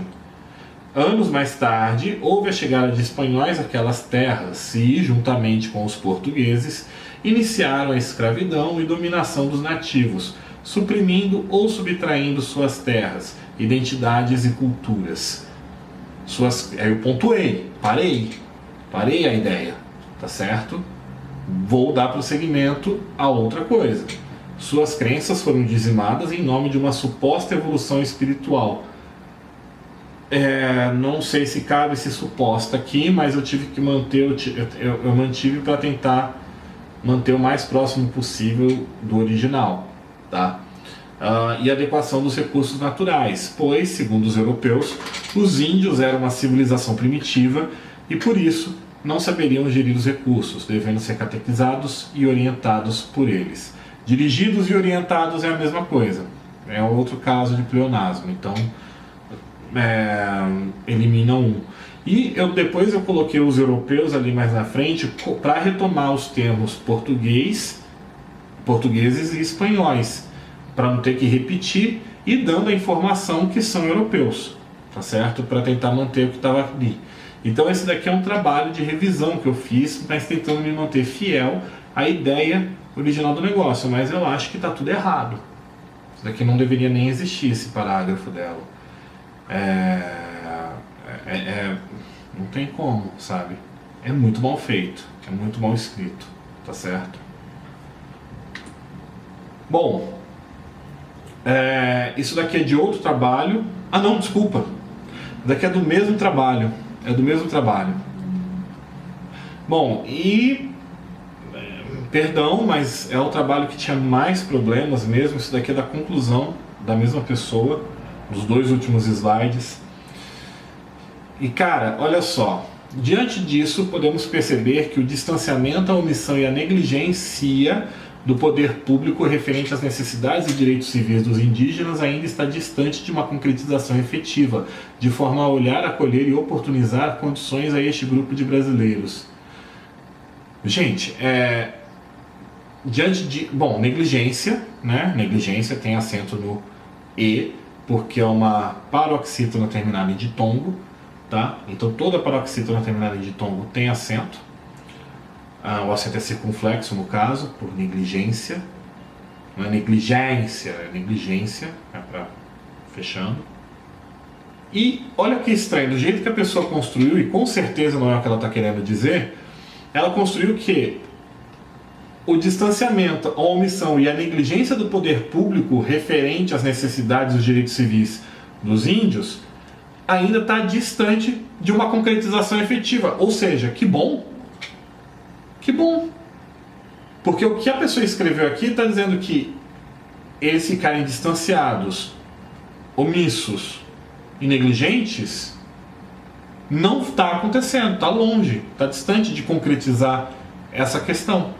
Anos mais tarde, houve a chegada de espanhóis àquelas terras e, juntamente com os portugueses, iniciaram a escravidão e dominação dos nativos, suprimindo ou subtraindo suas terras, identidades e culturas. Aí eu pontuei, parei a ideia, tá certo? Vou dar prosseguimento a outra coisa. Suas crenças foram dizimadas em nome de uma suposta evolução espiritual. Não sei se cabe esse suposta aqui, mas eu tive que manter, eu mantive para tentar manter o mais próximo possível do original, tá? E adequação dos recursos naturais, pois, segundo os europeus, os índios eram uma civilização primitiva e por isso não saberiam gerir os recursos, devendo ser catequizados e orientados por eles. Dirigidos e orientados é a mesma coisa, é outro caso de pleonasmo, então elimina um. E depois eu coloquei os europeus ali mais na frente para retomar os termos portugueses e espanhóis, para não ter que repetir e dando a informação que são europeus, tá certo? Para tentar manter o que estava ali. Então esse daqui é um trabalho de revisão que eu fiz, mas tentando me manter fiel à ideia original do negócio, mas eu acho que está tudo errado. Isso daqui não deveria nem existir, esse parágrafo dela. Não tem como, sabe? É muito mal feito, é muito mal escrito, tá certo? Bom, isso daqui é de outro trabalho. Ah não, desculpa. Isso daqui é do mesmo trabalho. É do mesmo trabalho. Bom, perdão, mas é o trabalho que tinha mais problemas mesmo. Isso daqui é da conclusão da mesma pessoa, dos dois últimos slides. E cara, olha só. Diante disso, podemos perceber que o distanciamento, a omissão e a negligência do poder público referente às necessidades e direitos civis dos indígenas ainda está distante de uma concretização efetiva, de forma a olhar, acolher e oportunizar condições a este grupo de brasileiros. Gente, diante de... Bom, negligência, né? Negligência tem acento no E, porque é uma paroxítona terminada em ditongo, tá? Então toda paroxítona terminada em ditongo tem acento. O acento é circunflexo no caso, por negligência. Não é negligência, é negligência, fechando. E olha que estranho, do jeito que a pessoa construiu, e com certeza não é o que ela está querendo dizer, ela construiu que o distanciamento, a omissão e a negligência do poder público referente às necessidades dos direitos civis dos índios ainda está distante de uma concretização efetiva. Ou seja, que bom. Que bom. Porque o que a pessoa escreveu aqui está dizendo que eles ficarem distanciados omissos e negligentes, não está acontecendo, está longe, está distante de concretizar essa questão.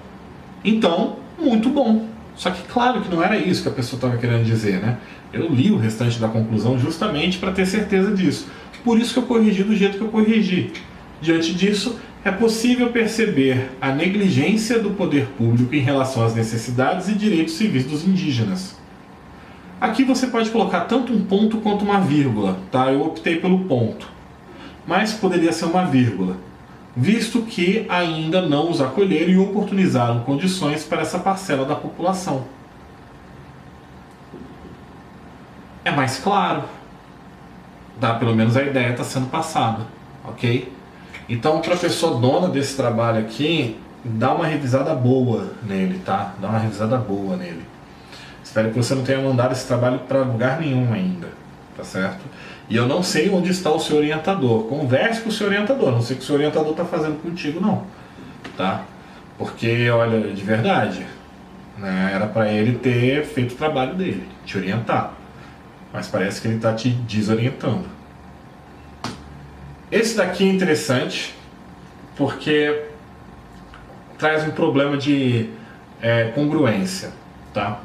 Então, muito bom. Só que claro que não era isso que a pessoa estava querendo dizer, né? Eu li o restante da conclusão justamente para ter certeza disso. Por isso que eu corrigi do jeito que eu corrigi. Diante disso, é possível perceber a negligência do poder público em relação às necessidades e direitos civis dos indígenas. Aqui você pode colocar tanto um ponto quanto uma vírgula, tá? Eu optei pelo ponto, mas poderia ser uma vírgula, visto que ainda não os acolheram e oportunizaram condições para essa parcela da população. É mais claro, tá? Pelo menos a ideia está sendo passada, ok? Então, para a pessoa dona desse trabalho aqui, dá uma revisada boa nele, tá? Dá uma revisada boa nele. Espero que você não tenha mandado esse trabalho para lugar nenhum ainda, tá certo? E eu não sei onde está o seu orientador. Converse com o seu orientador, não sei o que o seu orientador está fazendo contigo, não, tá? Porque, olha, de verdade, né, era para ele ter feito o trabalho dele, te orientar. Mas parece que ele está te desorientando. Esse daqui é interessante, porque traz um problema de congruência, tá?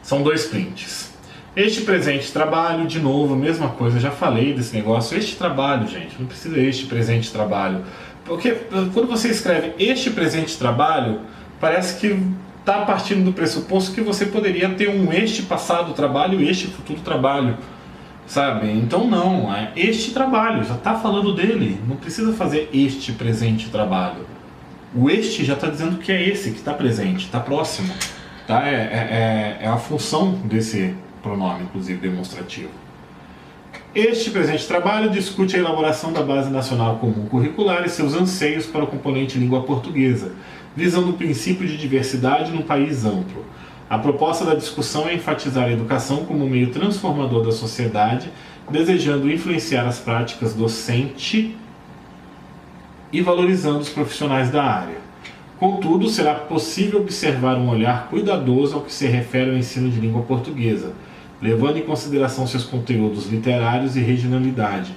São dois prints. Este presente trabalho, de novo, a mesma coisa, já falei desse negócio. Este trabalho, gente, não precisa este presente trabalho. Porque quando você escreve este presente trabalho, parece que está partindo do pressuposto que você poderia ter um este passado trabalho e este futuro trabalho, sabe? Então não, é este trabalho, já está falando dele, não precisa fazer este presente trabalho. O este já está dizendo que é esse que está presente, está próximo. Tá? É a função desse pronome, inclusive demonstrativo. Este presente trabalho discute a elaboração da Base Nacional Comum Curricular e seus anseios para o componente língua portuguesa, visando o princípio de diversidade num país amplo. A proposta da discussão é enfatizar a educação como meio transformador da sociedade, desejando influenciar as práticas docente e valorizando os profissionais da área. Contudo, será possível observar um olhar cuidadoso ao que se refere ao ensino de língua portuguesa, levando em consideração seus conteúdos literários e regionalidade.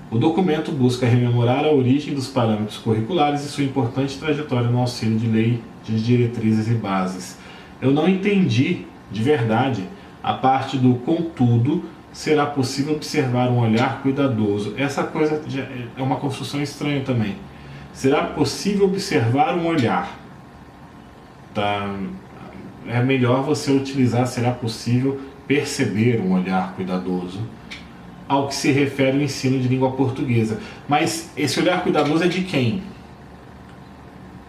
O documento busca rememorar a origem dos parâmetros curriculares e sua importante trajetória no auxílio de lei de diretrizes e bases. Eu não entendi, de verdade, a parte do contudo, será possível observar um olhar cuidadoso. Essa coisa é uma construção estranha também. Será possível observar um olhar. Tá? É melhor você utilizar será possível perceber um olhar cuidadoso ao que se refere ao ensino de língua portuguesa. Mas esse olhar cuidadoso é de quem?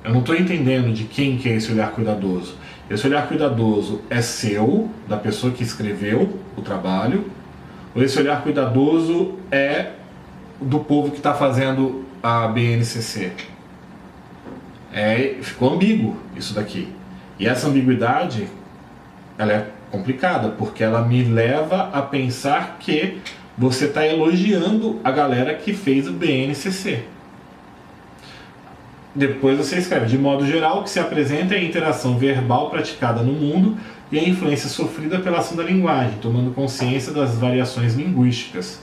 Eu não estou entendendo de quem que é esse olhar cuidadoso. Esse olhar cuidadoso é seu, da pessoa que escreveu o trabalho, ou esse olhar cuidadoso é do povo que está fazendo a BNCC? Ficou ambíguo isso daqui. E essa ambiguidade, ela é complicada, porque ela me leva a pensar que você está elogiando a galera que fez o BNCC. Depois você escreve, de modo geral, o que se apresenta é a interação verbal praticada no mundo e a influência sofrida pela ação da linguagem, tomando consciência das variações linguísticas.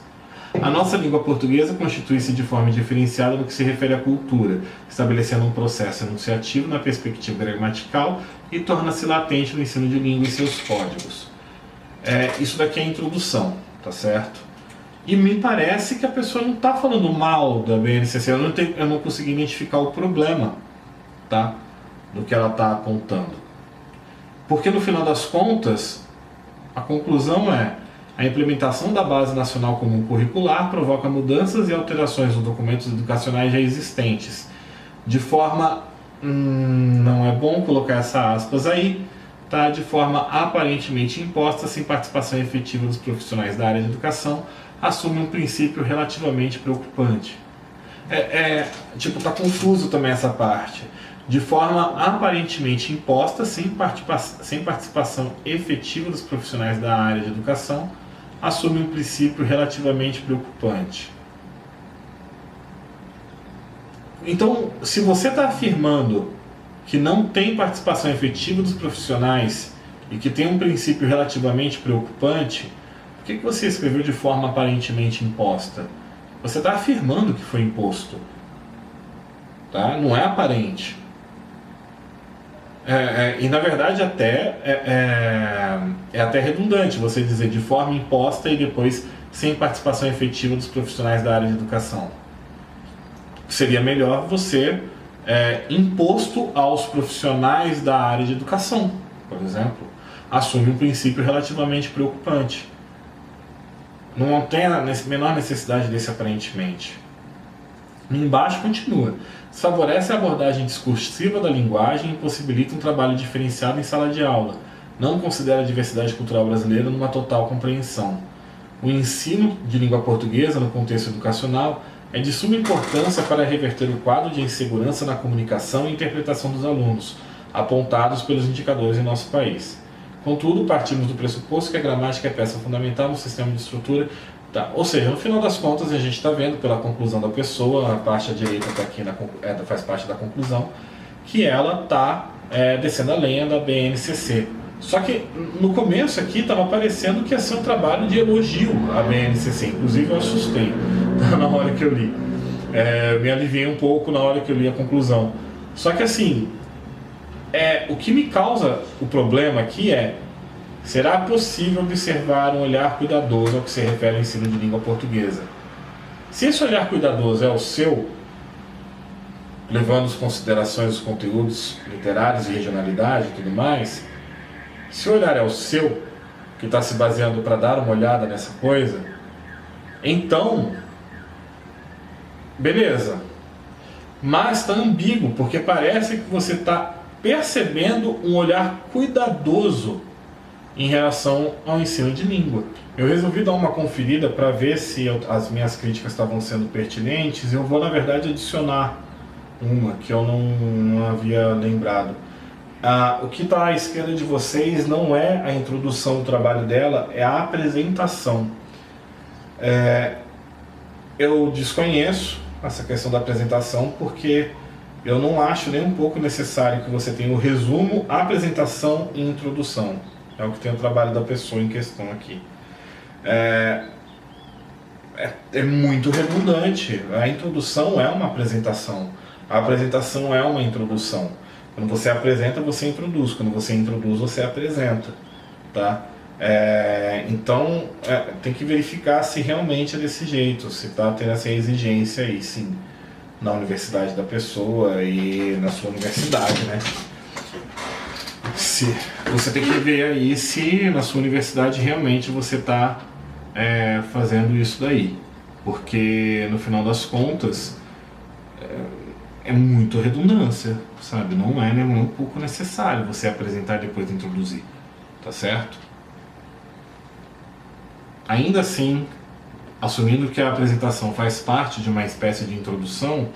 A nossa língua portuguesa constitui-se de forma diferenciada no que se refere à cultura, estabelecendo um processo enunciativo na perspectiva gramatical e torna-se latente no ensino de língua e seus códigos. Isso daqui é a introdução, tá certo? E me parece que a pessoa não está falando mal da BNCC, eu não consegui identificar o problema, tá? Do que ela está apontando. Porque no final das contas, a conclusão é: a implementação da Base Nacional Comum Curricular provoca mudanças e alterações nos documentos educacionais já existentes. De forma, não é bom colocar essa aspas aí, tá? De forma aparentemente imposta, sem participação efetiva dos profissionais da área de educação, assume um princípio relativamente preocupante. Tá confuso também essa parte. De forma aparentemente imposta, sem participação efetiva dos profissionais da área de educação, assume um princípio relativamente preocupante. Então, se você está afirmando que não tem participação efetiva dos profissionais e que tem um princípio relativamente preocupante, Por que você escreveu de forma aparentemente imposta? Você está afirmando que foi imposto, tá? Não é aparente. E na verdade é até redundante você dizer de forma imposta e depois sem participação efetiva dos profissionais da área de educação. Seria melhor você imposto aos profissionais da área de educação, por exemplo. Assume um princípio relativamente preocupante. Não tem a menor necessidade desse aparentemente. Embaixo continua. Favorece a abordagem discursiva da linguagem e possibilita um trabalho diferenciado em sala de aula. Não considera a diversidade cultural brasileira numa total compreensão. O ensino de língua portuguesa no contexto educacional é de suma importância para reverter o quadro de insegurança na comunicação e interpretação dos alunos, apontados pelos indicadores em nosso país. Contudo, partimos do pressuposto que a gramática é peça fundamental no sistema de estrutura. Tá. Ou seja, no final das contas, a gente está vendo pela conclusão da pessoa, a parte à direita está aqui faz parte da conclusão, que ela está descendo a lenha da BNCC. Só que no começo aqui estava parecendo que ia ser um trabalho de elogio à BNCC, inclusive eu assustei na hora que eu li. Me aliviei um pouco na hora que eu li a conclusão. Só que assim, o que me causa o problema aqui será possível observar um olhar cuidadoso ao que se refere ao ensino de língua portuguesa? Se esse olhar cuidadoso é o seu, levando em consideração os conteúdos literários e regionalidade e tudo mais, se o olhar é o seu, que está se baseando para dar uma olhada nessa coisa, então, beleza. Mas está ambíguo, porque parece que você está percebendo um olhar cuidadoso em relação ao ensino de língua. Eu resolvi dar uma conferida para ver se as minhas críticas estavam sendo pertinentes. Eu vou, na verdade, adicionar uma que eu não havia lembrado. O que está à esquerda de vocês não é a introdução do trabalho dela, é a apresentação. Eu desconheço essa questão da apresentação porque eu não acho nem um pouco necessário que você tenha o resumo, a apresentação e introdução. É o que tem o trabalho da pessoa em questão aqui. É muito redundante. A introdução é uma apresentação. A apresentação é uma introdução. Quando você apresenta, você introduz. Quando você introduz, você apresenta. Tá? Então, tem que verificar se realmente é desse jeito. Se está tendo essa exigência aí, sim. Na universidade da pessoa e na sua universidade, né? Você tem que ver aí se na sua universidade realmente você está fazendo isso daí, porque no final das contas é muito redundância, sabe? Não é nem um pouco necessário você apresentar e depois introduzir, tá certo? Ainda assim, assumindo que a apresentação faz parte de uma espécie de introdução,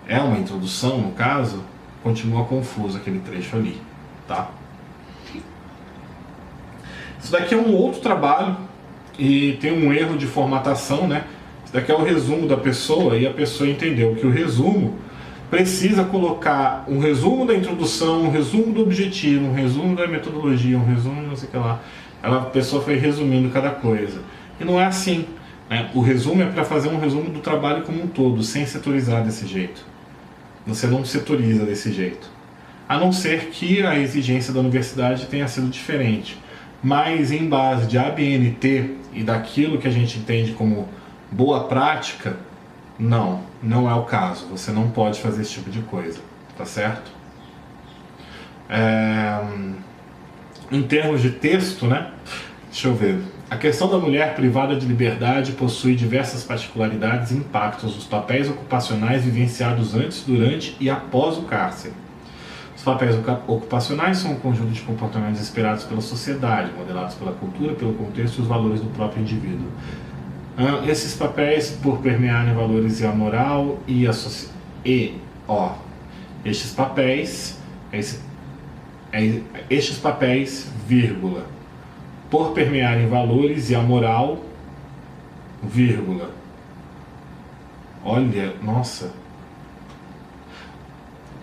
é uma introdução no caso, continua confuso aquele trecho ali. Tá? Isso daqui é um outro trabalho e tem um erro de formatação, né? Isso daqui é o resumo da pessoa e a pessoa entendeu que o resumo precisa colocar um resumo da introdução, um resumo do objetivo, um resumo da metodologia, um resumo não sei o que lá. A pessoa foi resumindo cada coisa. E não é assim, né? O resumo é para fazer um resumo do trabalho como um todo, sem setorizar desse jeito. Você não setoriza desse jeito. A não ser que a exigência da universidade tenha sido diferente. Mas em base de ABNT e daquilo que a gente entende como boa prática, não é o caso. Você não pode fazer esse tipo de coisa, tá certo? Em termos de texto, né? Deixa eu ver. A questão da mulher privada de liberdade possui diversas particularidades e impactos nos papéis ocupacionais vivenciados antes, durante e após o cárcere. Os papéis ocupacionais são um conjunto de comportamentos esperados pela sociedade, modelados pela cultura, pelo contexto e os valores do próprio indivíduo. Esses papéis, por permearem valores e a moral e a estes papéis, vírgula, por permearem valores e a moral, vírgula. Olha, nossa,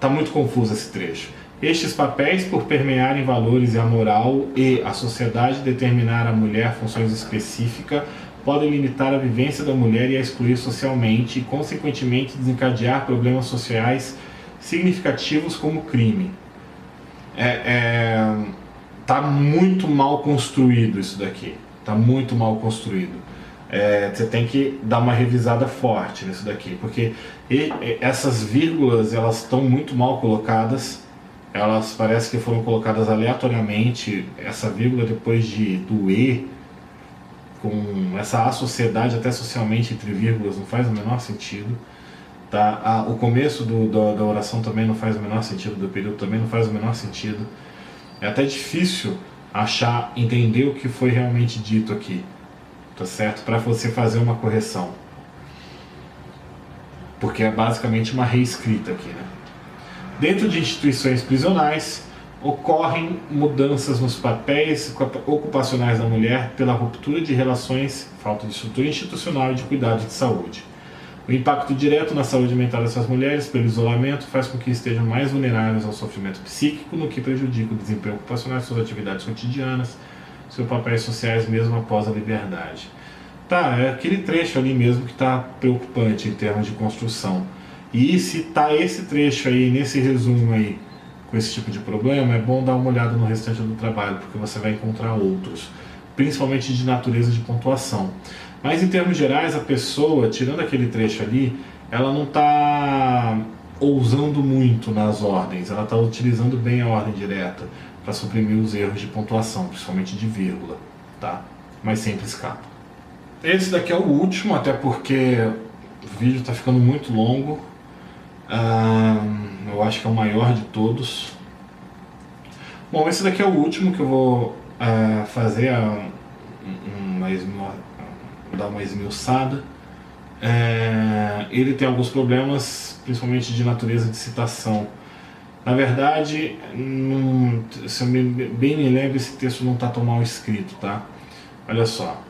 tá muito confuso esse trecho. Estes papéis, por permearem valores e a moral e a sociedade determinar à mulher funções específicas, podem limitar a vivência da mulher e a excluir socialmente e, consequentemente, desencadear problemas sociais significativos como crime. Tá muito mal construído isso daqui. Tá muito mal construído. Você tem que dar uma revisada forte nisso daqui, porque essas vírgulas, elas estão muito mal colocadas. Elas parece que foram colocadas aleatoriamente. Essa vírgula depois do E, com essa associedade até socialmente entre vírgulas, não faz o menor sentido. Tá? O começo da oração também não faz o menor sentido, do período também não faz o menor sentido. É até difícil entender o que foi realmente dito aqui, tá certo? Para você fazer uma correção, porque é basicamente uma reescrita aqui, né? Dentro de instituições prisionais, ocorrem mudanças nos papéis ocupacionais da mulher pela ruptura de relações, falta de estrutura institucional e de cuidado de saúde. O impacto direto na saúde mental dessas mulheres, pelo isolamento, faz com que estejam mais vulneráveis ao sofrimento psíquico, no que prejudica o desempenho ocupacional de suas atividades cotidianas, seus papéis sociais mesmo após a liberdade. Tá, é aquele trecho ali mesmo que está preocupante em termos de construção. E se tá esse trecho aí, nesse resumo aí, com esse tipo de problema, é bom dar uma olhada no restante do trabalho, porque você vai encontrar outros, principalmente de natureza de pontuação. Mas em termos gerais, a pessoa, tirando aquele trecho ali, ela não está ousando muito nas ordens, ela está utilizando bem a ordem direta para suprimir os erros de pontuação, principalmente de vírgula, tá? Mas sempre escapa. Esse daqui é o último, até porque o vídeo está ficando muito longo. Eu acho que é o maior de todos. Bom, esse daqui é o último que eu vou fazer dar uma esmiuçada. Ele tem alguns problemas, principalmente de natureza de citação. Na verdade, se eu bem me lembro, esse texto não está tão mal escrito, tá? Olha só.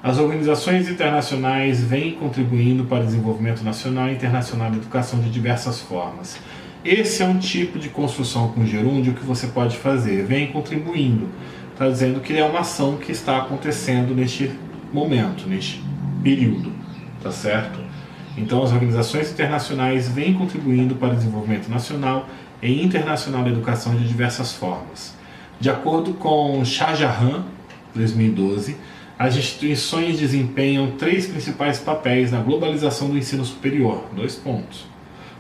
As organizações internacionais vêm contribuindo para o desenvolvimento nacional e internacional da educação de diversas formas. Esse é um tipo de construção com gerúndio que você pode fazer. Vem contribuindo. Está dizendo que é uma ação que está acontecendo neste momento, neste período. Tá certo? Então, as organizações internacionais vêm contribuindo para o desenvolvimento nacional e internacional da educação de diversas formas. De acordo com Shah Jahan, 2012, as instituições desempenham 3 principais papéis na globalização do ensino superior. 2 pontos.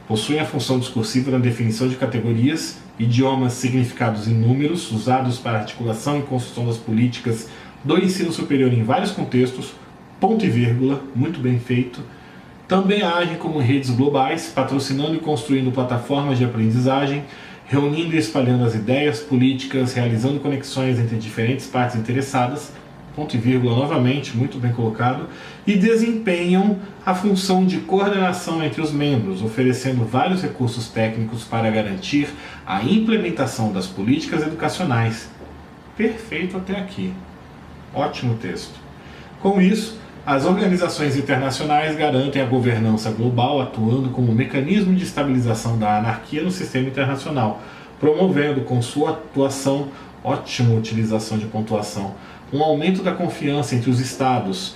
Possuem a função discursiva na definição de categorias, idiomas, significados e números usados para articulação e construção das políticas do ensino superior em vários contextos, ponto e vírgula, muito bem feito. Também agem como redes globais, patrocinando e construindo plataformas de aprendizagem, reunindo e espalhando as ideias políticas, realizando conexões entre diferentes partes interessadas, ponto e vírgula novamente, muito bem colocado, e desempenham a função de coordenação entre os membros, oferecendo vários recursos técnicos para garantir a implementação das políticas educacionais. Perfeito até aqui. Ótimo texto. Com isso, as organizações internacionais garantem a governança global, atuando como mecanismo de estabilização da anarquia no sistema internacional, promovendo com sua atuação, ótima utilização de pontuação, um aumento da confiança entre os estados.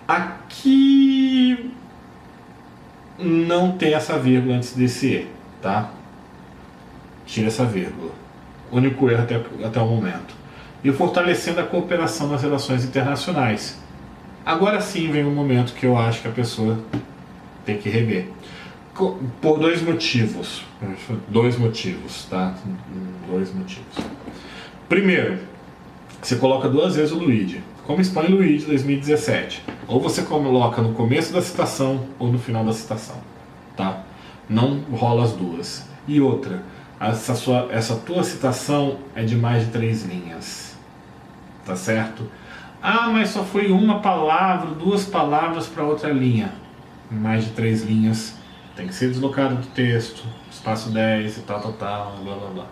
Aqui não tem essa vírgula antes desse E, tá? Tira essa vírgula. Único erro até o momento. E fortalecendo a cooperação nas relações internacionais. Agora sim vem um momento que eu acho que a pessoa tem que rever. Por 2 motivos. 2 motivos, tá? 2 motivos. Primeiro, você coloca 2 vezes o Luigi. Como expõe Luigi 2017. Ou você coloca no começo da citação ou no final da citação, tá? Não rola as duas. E outra, essa tua citação é de mais de 3 linhas, tá certo? Ah, mas só foi uma palavra, 2 palavras para outra linha. Mais de 3 linhas, tem que ser deslocado do texto, espaço 10 e tal, blá blá blá.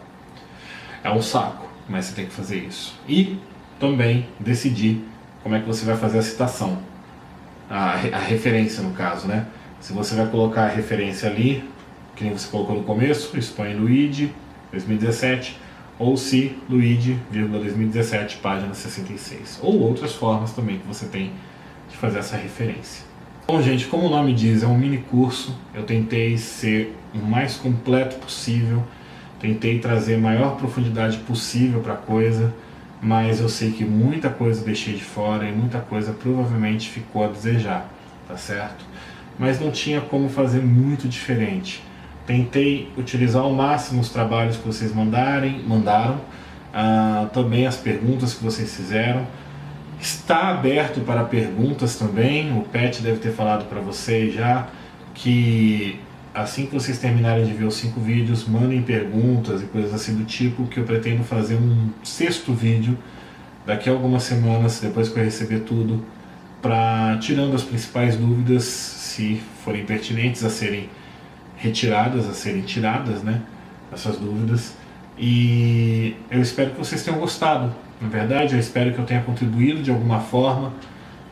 É um saco, mas você tem que fazer isso. E também decidir como é que você vai fazer a citação, a referência no caso, né? Se você vai colocar a referência ali, que nem você colocou no começo, expõe Luigi, 2017, ou se Luigi, 2017, página 66. Ou outras formas também que você tem de fazer essa referência. Bom, gente, como o nome diz, é um mini curso. Eu tentei ser o mais completo possível, tentei trazer a maior profundidade possível para a coisa, mas eu sei que muita coisa eu deixei de fora e muita coisa provavelmente ficou a desejar, tá certo? Mas não tinha como fazer muito diferente. Tentei utilizar ao máximo os trabalhos que vocês mandaram, também as perguntas que vocês fizeram. Está aberto para perguntas também. O Pet deve ter falado para vocês já que assim que vocês terminarem de ver os 5 vídeos, mandem perguntas e coisas assim do tipo, que eu pretendo fazer um 6º vídeo daqui a algumas semanas, depois que eu receber tudo, tirando as principais dúvidas, se forem pertinentes a serem retiradas, a serem tiradas, né, essas dúvidas. E eu espero que vocês tenham gostado. Na verdade, eu espero que eu tenha contribuído de alguma forma,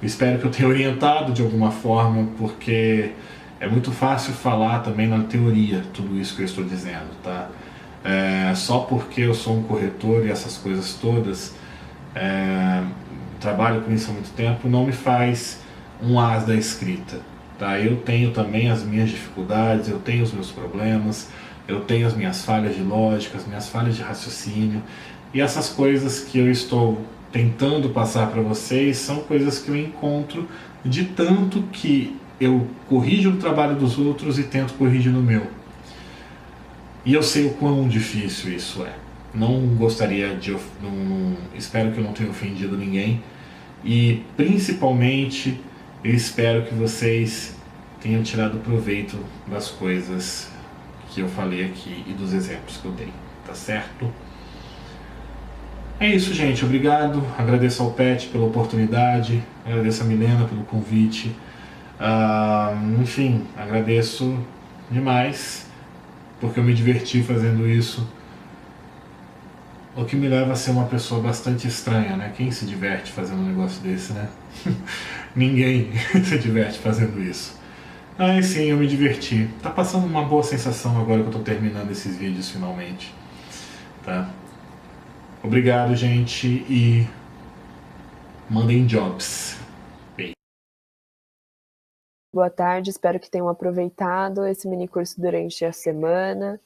eu espero que eu tenha orientado de alguma forma, porque é muito fácil falar também na teoria tudo isso que eu estou dizendo, tá? Só porque eu sou um corretor e essas coisas todas, trabalho com isso há muito tempo, não me faz um as da escrita, tá? Eu tenho também as minhas dificuldades, eu tenho os meus problemas, eu tenho as minhas falhas de lógica, as minhas falhas de raciocínio, e essas coisas que eu estou tentando passar para vocês são coisas que eu encontro de tanto que eu corrijo o trabalho dos outros e tento corrigir no meu. E eu sei o quão difícil isso é. Não gostaria de... espero que eu não tenha ofendido ninguém. E principalmente eu espero que vocês tenham tirado proveito das coisas que eu falei aqui e dos exemplos que eu dei, tá certo? É isso, gente. Obrigado. Agradeço ao Pet pela oportunidade. Agradeço a Milena pelo convite. Enfim, agradeço demais, porque eu me diverti fazendo isso. O que me leva a ser uma pessoa bastante estranha, né? Quem se diverte fazendo um negócio desse, né? Ninguém se diverte fazendo isso. Mas sim, eu me diverti. Tá passando uma boa sensação agora que eu tô terminando esses vídeos finalmente, tá? Obrigado, gente, e mandem jobs. Boa tarde, espero que tenham aproveitado esse mini curso durante a semana.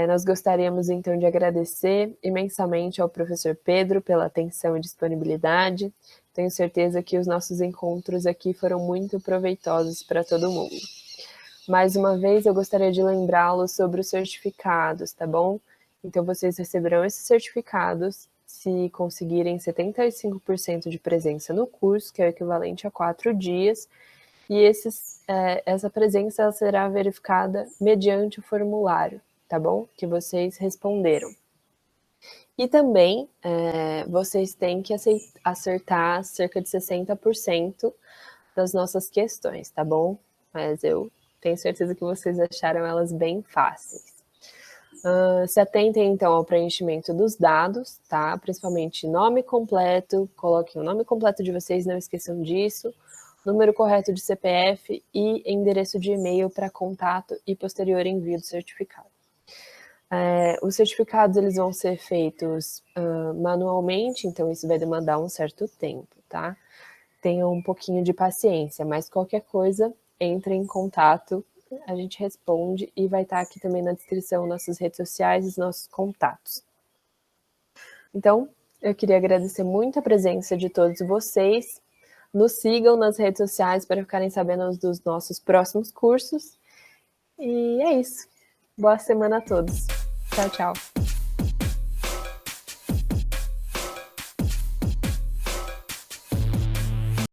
Nós gostaríamos então de agradecer imensamente ao professor Pedro pela atenção e disponibilidade. Tenho certeza que os nossos encontros aqui foram muito proveitosos para todo mundo. Mais uma vez, eu gostaria de lembrá-los sobre os certificados, tá bom? Então, vocês receberão esses certificados se conseguirem 75% de presença no curso, que é o equivalente a 4 dias, e essa presença será verificada mediante o formulário, tá bom? Que vocês responderam. E também vocês têm que acertar cerca de 60% das nossas questões, tá bom? Mas eu tenho certeza que vocês acharam elas bem fáceis. Se atentem, então, ao preenchimento dos dados, tá? Principalmente nome completo, coloquem o nome completo de vocês, não esqueçam disso, número correto de CPF e endereço de e-mail para contato e posterior envio do certificado. Os certificados eles vão ser feitos manualmente, então isso vai demandar um certo tempo, tá? Tenham um pouquinho de paciência, mas qualquer coisa, entre em contato, a gente responde e vai estar aqui também na descrição nossas redes sociais e os nossos contatos. Então, eu queria agradecer muito a presença de todos vocês. Nos sigam nas redes sociais para ficarem sabendo dos nossos próximos cursos. E é isso. Boa semana a todos. Tchau, tchau.